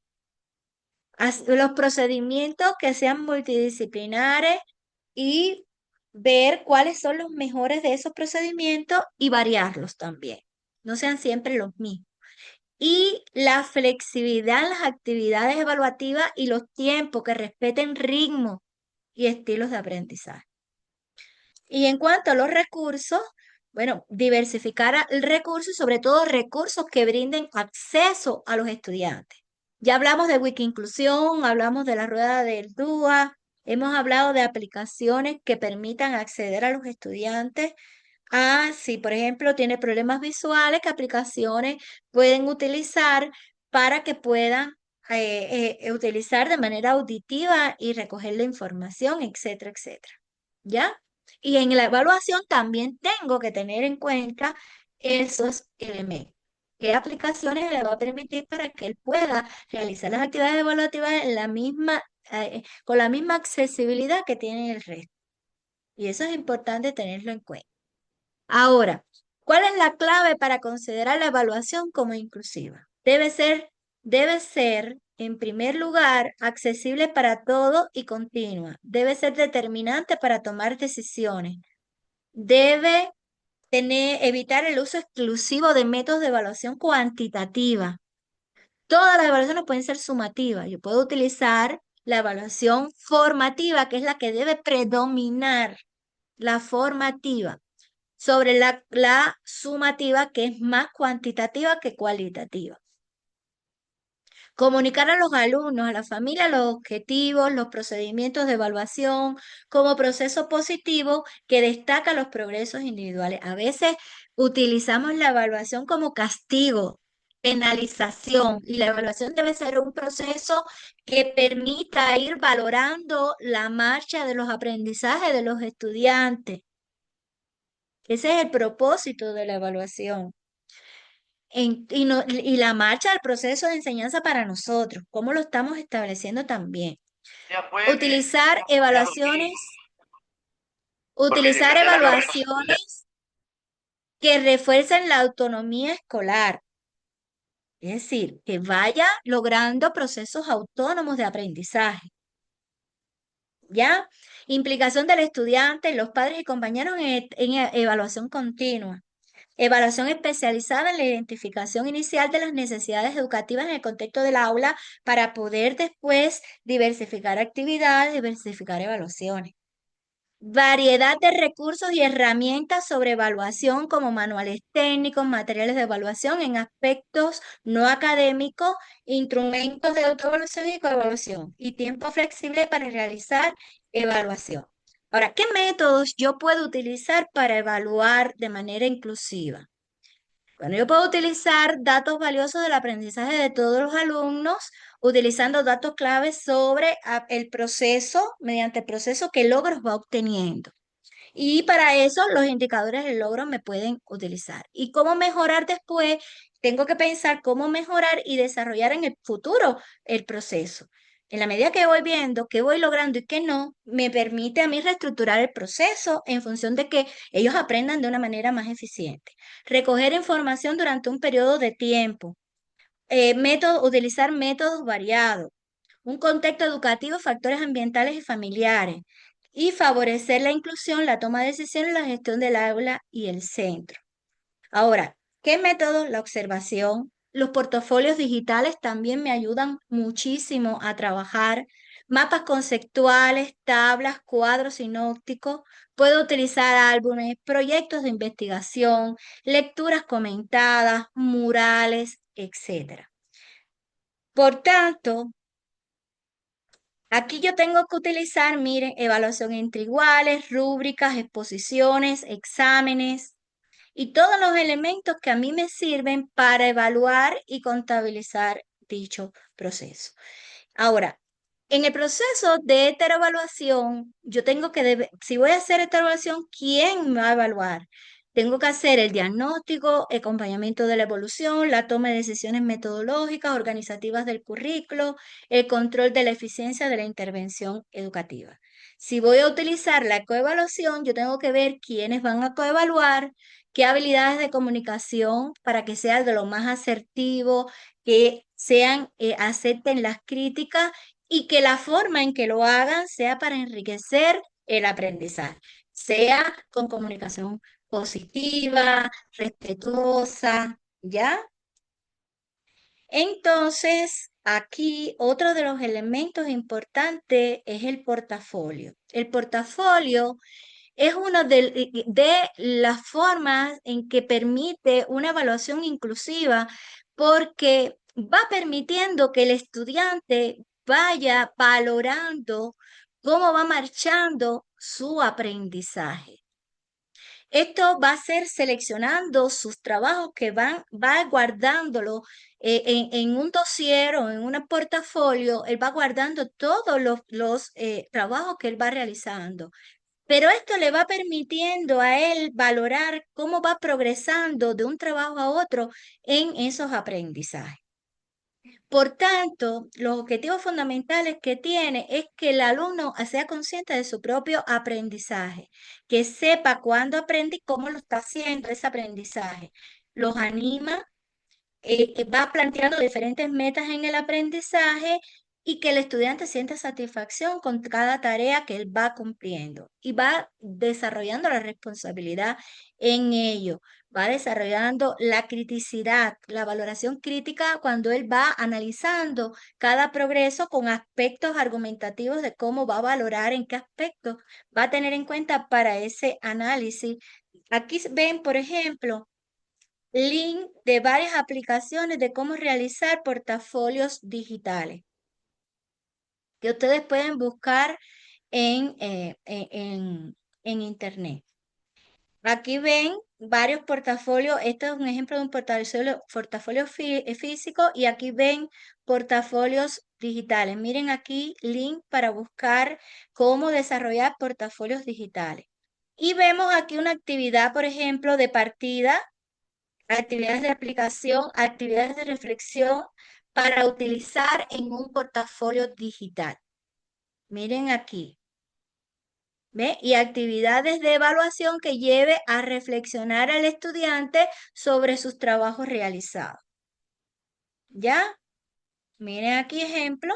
Los procedimientos que sean multidisciplinares y ver cuáles son los mejores de esos procedimientos y variarlos también. No sean siempre los mismos. Y la flexibilidad en las actividades evaluativas y los tiempos que respeten ritmo y estilos de aprendizaje. Y en cuanto a los recursos, bueno, diversificar el recurso y sobre todo recursos que brinden acceso a los estudiantes. Ya hablamos de Wiki-inclusión, hablamos de la rueda del DUA, hemos hablado de aplicaciones que permitan acceder a los estudiantes a, si por ejemplo tiene problemas visuales, qué aplicaciones pueden utilizar para que puedan utilizar de manera auditiva y recoger la información, etcétera, etcétera. ¿Ya? Y en la evaluación también tengo que tener en cuenta esos elementos. ¿Qué aplicaciones le va a permitir para que él pueda realizar las actividades evaluativas en la misma, con la misma accesibilidad que tiene el resto? Y eso es importante tenerlo en cuenta. Ahora, ¿cuál es la clave para considerar la evaluación como inclusiva? Debe ser, en primer lugar, accesible para todo y continua. Debe ser determinante para tomar decisiones. Debe evitar el uso exclusivo de métodos de evaluación cuantitativa. Todas las evaluaciones pueden ser sumativas. Yo puedo utilizar la evaluación formativa, que es la que debe predominar, la formativa, sobre la sumativa, que es más cuantitativa que cualitativa. Comunicar a los alumnos, a la familia, los objetivos, los procedimientos de evaluación como proceso positivo que destaca los progresos individuales. A veces utilizamos la evaluación como castigo, penalización, y la evaluación debe ser un proceso que permita ir valorando la marcha de los aprendizajes de los estudiantes. Ese es el propósito de la evaluación. Y la marcha del proceso de enseñanza para nosotros, cómo lo estamos estableciendo también. Utilizar evaluaciones que refuercen la autonomía escolar. Es decir, que vaya logrando procesos autónomos de aprendizaje. ¿Ya? Implicación del estudiante, los padres y compañeros en evaluación continua. Evaluación especializada en la identificación inicial de las necesidades educativas en el contexto del aula para poder después diversificar actividades, diversificar evaluaciones. Variedad de recursos y herramientas sobre evaluación como manuales técnicos, materiales de evaluación en aspectos no académicos, instrumentos de autoevaluación y coevaluación y tiempo flexible para realizar evaluación. Ahora, ¿qué métodos yo puedo utilizar para evaluar de manera inclusiva? Bueno, yo puedo utilizar datos valiosos del aprendizaje de todos los alumnos, utilizando datos claves sobre el proceso, mediante el proceso que logros va obteniendo. Y para eso los indicadores del logro me pueden utilizar. ¿Y cómo mejorar después? Tengo que pensar cómo mejorar y desarrollar en el futuro el proceso. En la medida que voy viendo qué voy logrando y qué no, me permite a mí reestructurar el proceso en función de que ellos aprendan de una manera más eficiente. Recoger información durante un periodo de tiempo. Utilizar métodos variados. Un contexto educativo, factores ambientales y familiares. Y favorecer la inclusión, la toma de decisiones, la gestión del aula y el centro. Ahora, ¿qué métodos? La observación. Los portafolios digitales también me ayudan muchísimo a trabajar. Mapas conceptuales, tablas, cuadros sinópticos. Puedo utilizar álbumes, proyectos de investigación, lecturas comentadas, murales, etc. Por tanto, aquí yo tengo que utilizar, miren, evaluación entre iguales, rúbricas, exposiciones, exámenes y todos los elementos que a mí me sirven para evaluar y contabilizar dicho proceso. Ahora, en el proceso de esta evaluación, yo tengo que, si voy a hacer esta evaluación, ¿quién me va a evaluar? Tengo que hacer el diagnóstico, acompañamiento de la evolución, la toma de decisiones metodológicas, organizativas del currículo, el control de la eficiencia de la intervención educativa. Si voy a utilizar la coevaluación, yo tengo que ver quiénes van a coevaluar, qué habilidades de comunicación para que sea de lo más asertivo, que sean, acepten las críticas y que la forma en que lo hagan sea para enriquecer el aprendizaje, sea con comunicación positiva, respetuosa, ¿ya? Entonces, aquí otro de los elementos importantes es el portafolio. El portafolio es una de las formas en que permite una evaluación inclusiva porque va permitiendo que el estudiante vaya valorando cómo va marchando su aprendizaje. Esto va a ser seleccionando sus trabajos que va guardándolo en un dossier o en un portafolio. Él va guardando todos los trabajos que él va realizando. Pero esto le va permitiendo a él valorar cómo va progresando de un trabajo a otro en esos aprendizajes. Por tanto, los objetivos fundamentales que tiene es que el alumno sea consciente de su propio aprendizaje, que sepa cuándo aprende y cómo lo está haciendo ese aprendizaje. Los anima, va planteando diferentes metas en el aprendizaje y que el estudiante sienta satisfacción con cada tarea que él va cumpliendo y va desarrollando la responsabilidad en ello. Va desarrollando la criticidad, la valoración crítica cuando él va analizando cada progreso con aspectos argumentativos de cómo va a valorar, en qué aspectos va a tener en cuenta para ese análisis. Aquí ven, por ejemplo, link de varias aplicaciones de cómo realizar portafolios digitales que ustedes pueden buscar en internet. Aquí ven varios portafolios. Este es un ejemplo de un portafolio físico y aquí ven portafolios digitales. Miren aquí link para buscar cómo desarrollar portafolios digitales. Y vemos aquí una actividad, por ejemplo, de partida, actividades de aplicación, actividades de reflexión para utilizar en un portafolio digital. Miren aquí. ¿Ve? Y actividades de evaluación que lleve a reflexionar al estudiante sobre sus trabajos realizados. ¿Ya? Miren aquí ejemplo.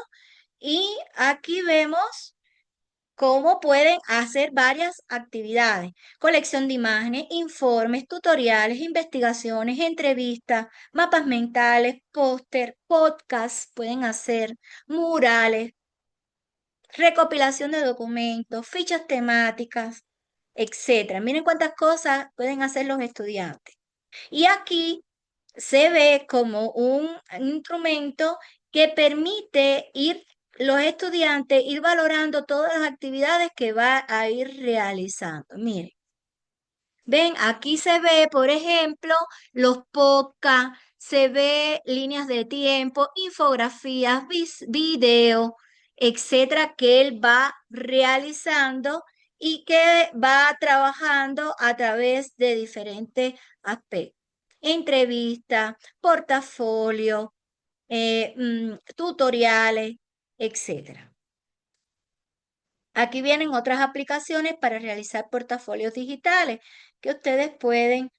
Y aquí vemos cómo pueden hacer varias actividades. Colección de imágenes, informes, tutoriales, investigaciones, entrevistas, mapas mentales, póster, podcasts, pueden hacer murales, recopilación de documentos, fichas temáticas, etcétera. Miren cuántas cosas pueden hacer los estudiantes. Y aquí se ve como un instrumento que permite los estudiantes ir valorando todas las actividades que va a ir realizando. Miren. Ven, aquí se ve, por ejemplo, los podcasts, se ve líneas de tiempo, infografías, videos, etcétera, que él va realizando y que va trabajando a través de diferentes aspectos. Entrevistas, portafolio, tutoriales, etcétera. Aquí vienen otras aplicaciones para realizar portafolios digitales que ustedes pueden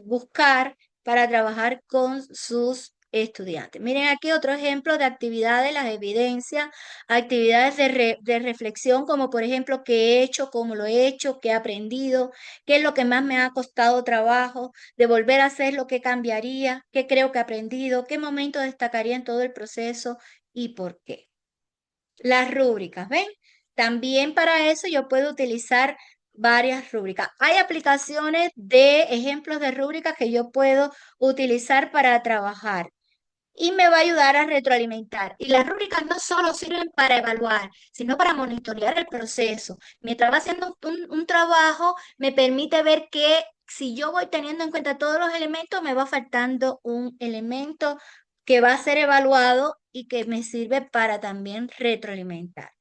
buscar para trabajar con sus estudiantes. Miren aquí otro ejemplo de actividades, las evidencias, actividades de reflexión, como por ejemplo, qué he hecho, cómo lo he hecho, qué he aprendido, qué es lo que más me ha costado trabajo, de volver a hacer lo que cambiaría, qué creo que he aprendido, qué momento destacaría en todo el proceso y por qué. Las rúbricas, ¿ven? También para eso yo puedo utilizar varias rúbricas. Hay aplicaciones de ejemplos de rúbricas que yo puedo utilizar para trabajar y me va a ayudar a retroalimentar. Y las rúbricas no solo sirven para evaluar, sino para monitorear el proceso. Mientras va haciendo un trabajo, me permite ver que si yo voy teniendo en cuenta todos los elementos, me va faltando un elemento que va a ser evaluado y que me sirve para también retroalimentar.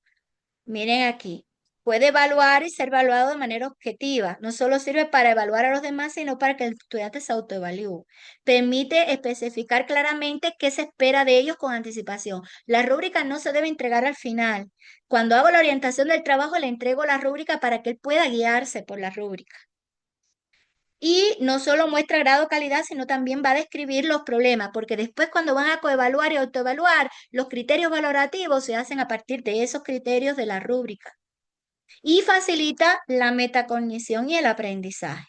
Miren aquí, puede evaluar y ser evaluado de manera objetiva. No solo sirve para evaluar a los demás, sino para que el estudiante se autoevalúe. Permite especificar claramente qué se espera de ellos con anticipación. La rúbrica no se debe entregar al final. Cuando hago la orientación del trabajo, le entrego la rúbrica para que él pueda guiarse por la rúbrica. Y no solo muestra grado calidad, sino también va a describir los problemas, porque después cuando van a coevaluar y autoevaluar, los criterios valorativos se hacen a partir de esos criterios de la rúbrica. Y facilita la metacognición y el aprendizaje.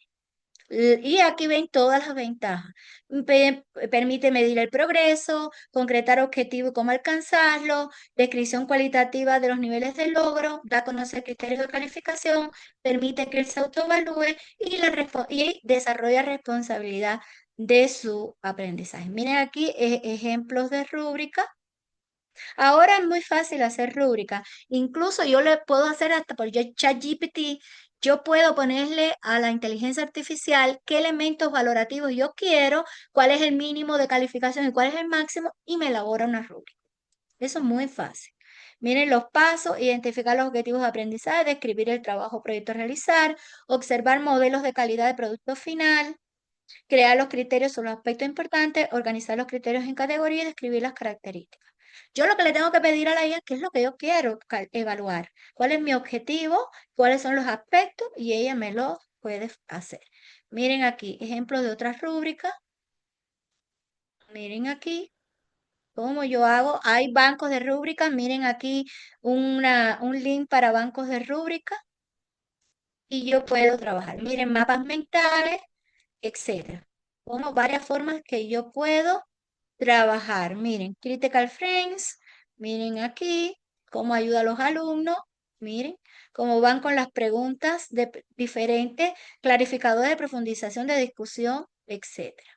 Y aquí ven todas las ventajas. Permite medir el progreso, concretar objetivos y cómo alcanzarlo, descripción cualitativa de los niveles de logro, da a conocer criterios de calificación, permite que él se autoevalúe y desarrolla responsabilidad de su aprendizaje. Miren aquí ejemplos de rúbrica. Ahora es muy fácil hacer rúbrica. Incluso yo le puedo hacer hasta por ChatGPT, yo puedo ponerle a la inteligencia artificial qué elementos valorativos yo quiero, cuál es el mínimo de calificación y cuál es el máximo, y me elabora una rúbrica. Eso es muy fácil. Miren los pasos: identificar los objetivos de aprendizaje, describir el trabajo o proyecto a realizar, observar modelos de calidad de producto final, crear los criterios sobre los aspectos importantes, organizar los criterios en categoría y describir las características. Yo lo que le tengo que pedir a la IA, qué es lo que yo quiero evaluar, cuál es mi objetivo, cuáles son los aspectos, y ella me lo puede hacer. Miren aquí, ejemplos de otras rúbricas. Miren aquí cómo yo hago. Hay bancos de rúbricas. Miren aquí un link para bancos de rúbricas y yo puedo trabajar. Miren, mapas mentales, etcétera. Como varias formas que yo puedo trabajar. Miren, Critical Frames, miren aquí cómo ayuda a los alumnos, miren cómo van con las preguntas de diferentes clarificadores de profundización de discusión, etcétera.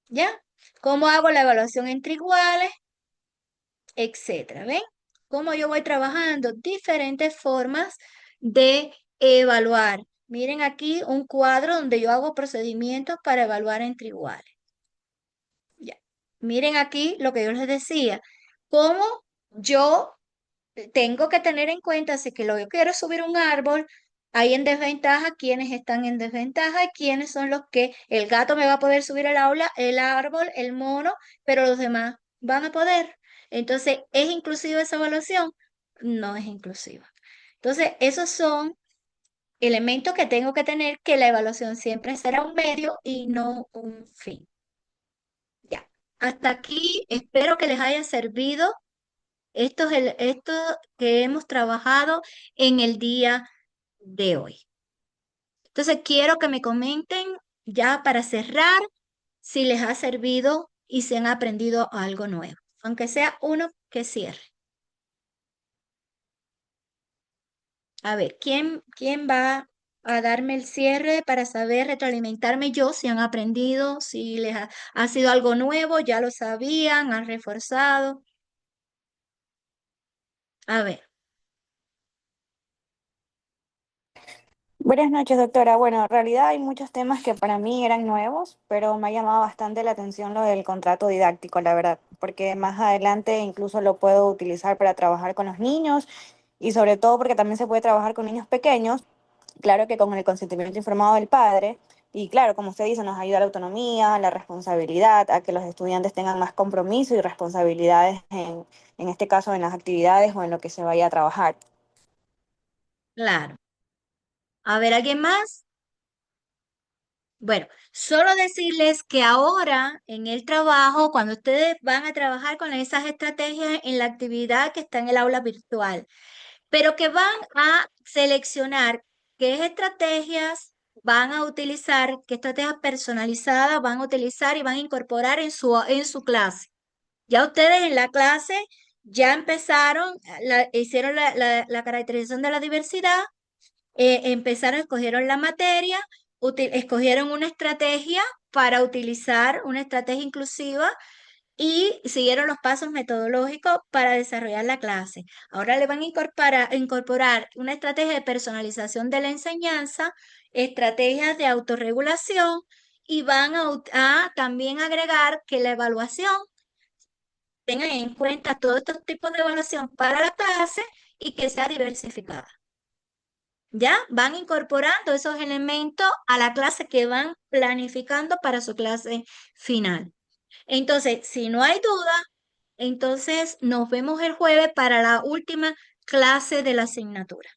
¿Ya? Cómo hago la evaluación entre iguales, etcétera. ¿Ven? Cómo yo voy trabajando diferentes formas de evaluar. Miren aquí un cuadro donde yo hago procedimientos para evaluar entre iguales. Ya. Miren aquí lo que yo les decía, cómo yo tengo que tener en cuenta si que lo yo quiero subir un árbol, hay en desventaja, quiénes están en desventaja y quiénes son los que el gato me va a poder subir el aula, el árbol, el mono, pero los demás van a poder. Entonces, ¿es inclusiva esa evaluación? No es inclusiva. Entonces, esos son elementos que tengo que tener, que la evaluación siempre será un medio y no un fin. Ya. Hasta aquí espero que les haya servido esto que hemos trabajado en el día de hoy. Entonces, quiero que me comenten ya para cerrar si les ha servido y si han aprendido algo nuevo, aunque sea uno que cierre. A ver, ¿quién va a darme el cierre para saber retroalimentarme yo si han aprendido, si les ha sido algo nuevo, ya lo sabían, han reforzado? A ver. Buenas noches, doctora. Bueno, en realidad hay muchos temas que para mí eran nuevos, pero me ha llamado bastante la atención lo del contrato didáctico, la verdad, porque más adelante incluso lo puedo utilizar para trabajar con los niños y sobre todo porque también se puede trabajar con niños pequeños, claro que con el consentimiento informado del padre. Y claro, como usted dice, nos ayuda a la autonomía, a la responsabilidad, a que los estudiantes tengan más compromiso y responsabilidades en este caso en las actividades o en lo que se vaya a trabajar. Claro. A ver, ¿alguien más? Bueno, solo decirles que ahora en el trabajo, cuando ustedes van a trabajar con esas estrategias en la actividad que está en el aula virtual, pero que van a seleccionar qué estrategias van a utilizar, qué estrategias personalizadas van a utilizar y van a incorporar en su clase. Ya ustedes en la clase ya empezaron, hicieron la caracterización de la diversidad, empezaron, escogieron la materia, escogieron una estrategia para utilizar una estrategia inclusiva y siguieron los pasos metodológicos para desarrollar la clase. Ahora le van a incorporar una estrategia de personalización de la enseñanza, estrategias de autorregulación y van a también agregar que la evaluación tengan en cuenta todos estos tipos de evaluación para la clase y que sea diversificada. ¿Ya? Van incorporando esos elementos a la clase que van planificando para su clase final. Entonces, si no hay duda, entonces nos vemos el jueves para la última clase de la asignatura,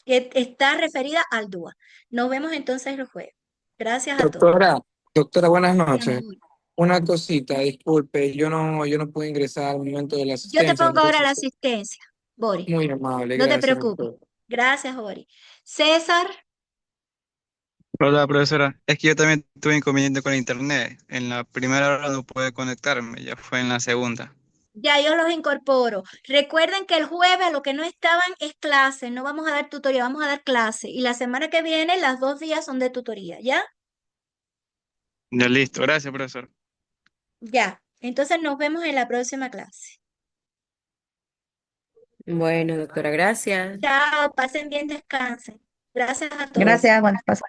que está referida al DUA. Nos vemos entonces el jueves. Gracias a todos. Doctora, buenas Dígame, noches. Bori. Una cosita, disculpe, yo no pude ingresar al momento de la Yo te asistencia, pongo ahora la entonces, asistencia, Bori. muy amable, No te gracias, preocupes. doctor. Gracias, Bori. César, Hola, profesora. Es que yo también tuve inconveniente con internet. En la primera hora no pude conectarme, ya fue en la segunda. ya yo los incorporo. Recuerden que el jueves lo que no estaban es clase, no vamos a dar tutoría, vamos a dar clase. Y la semana que viene, las 2 días son de tutoría, ¿ya? Ya listo. Gracias, profesor. Ya. Entonces nos vemos en la próxima clase. Bueno, doctora, gracias. Chao, pasen bien, descansen. Gracias a todos. Gracias, buenas pasos.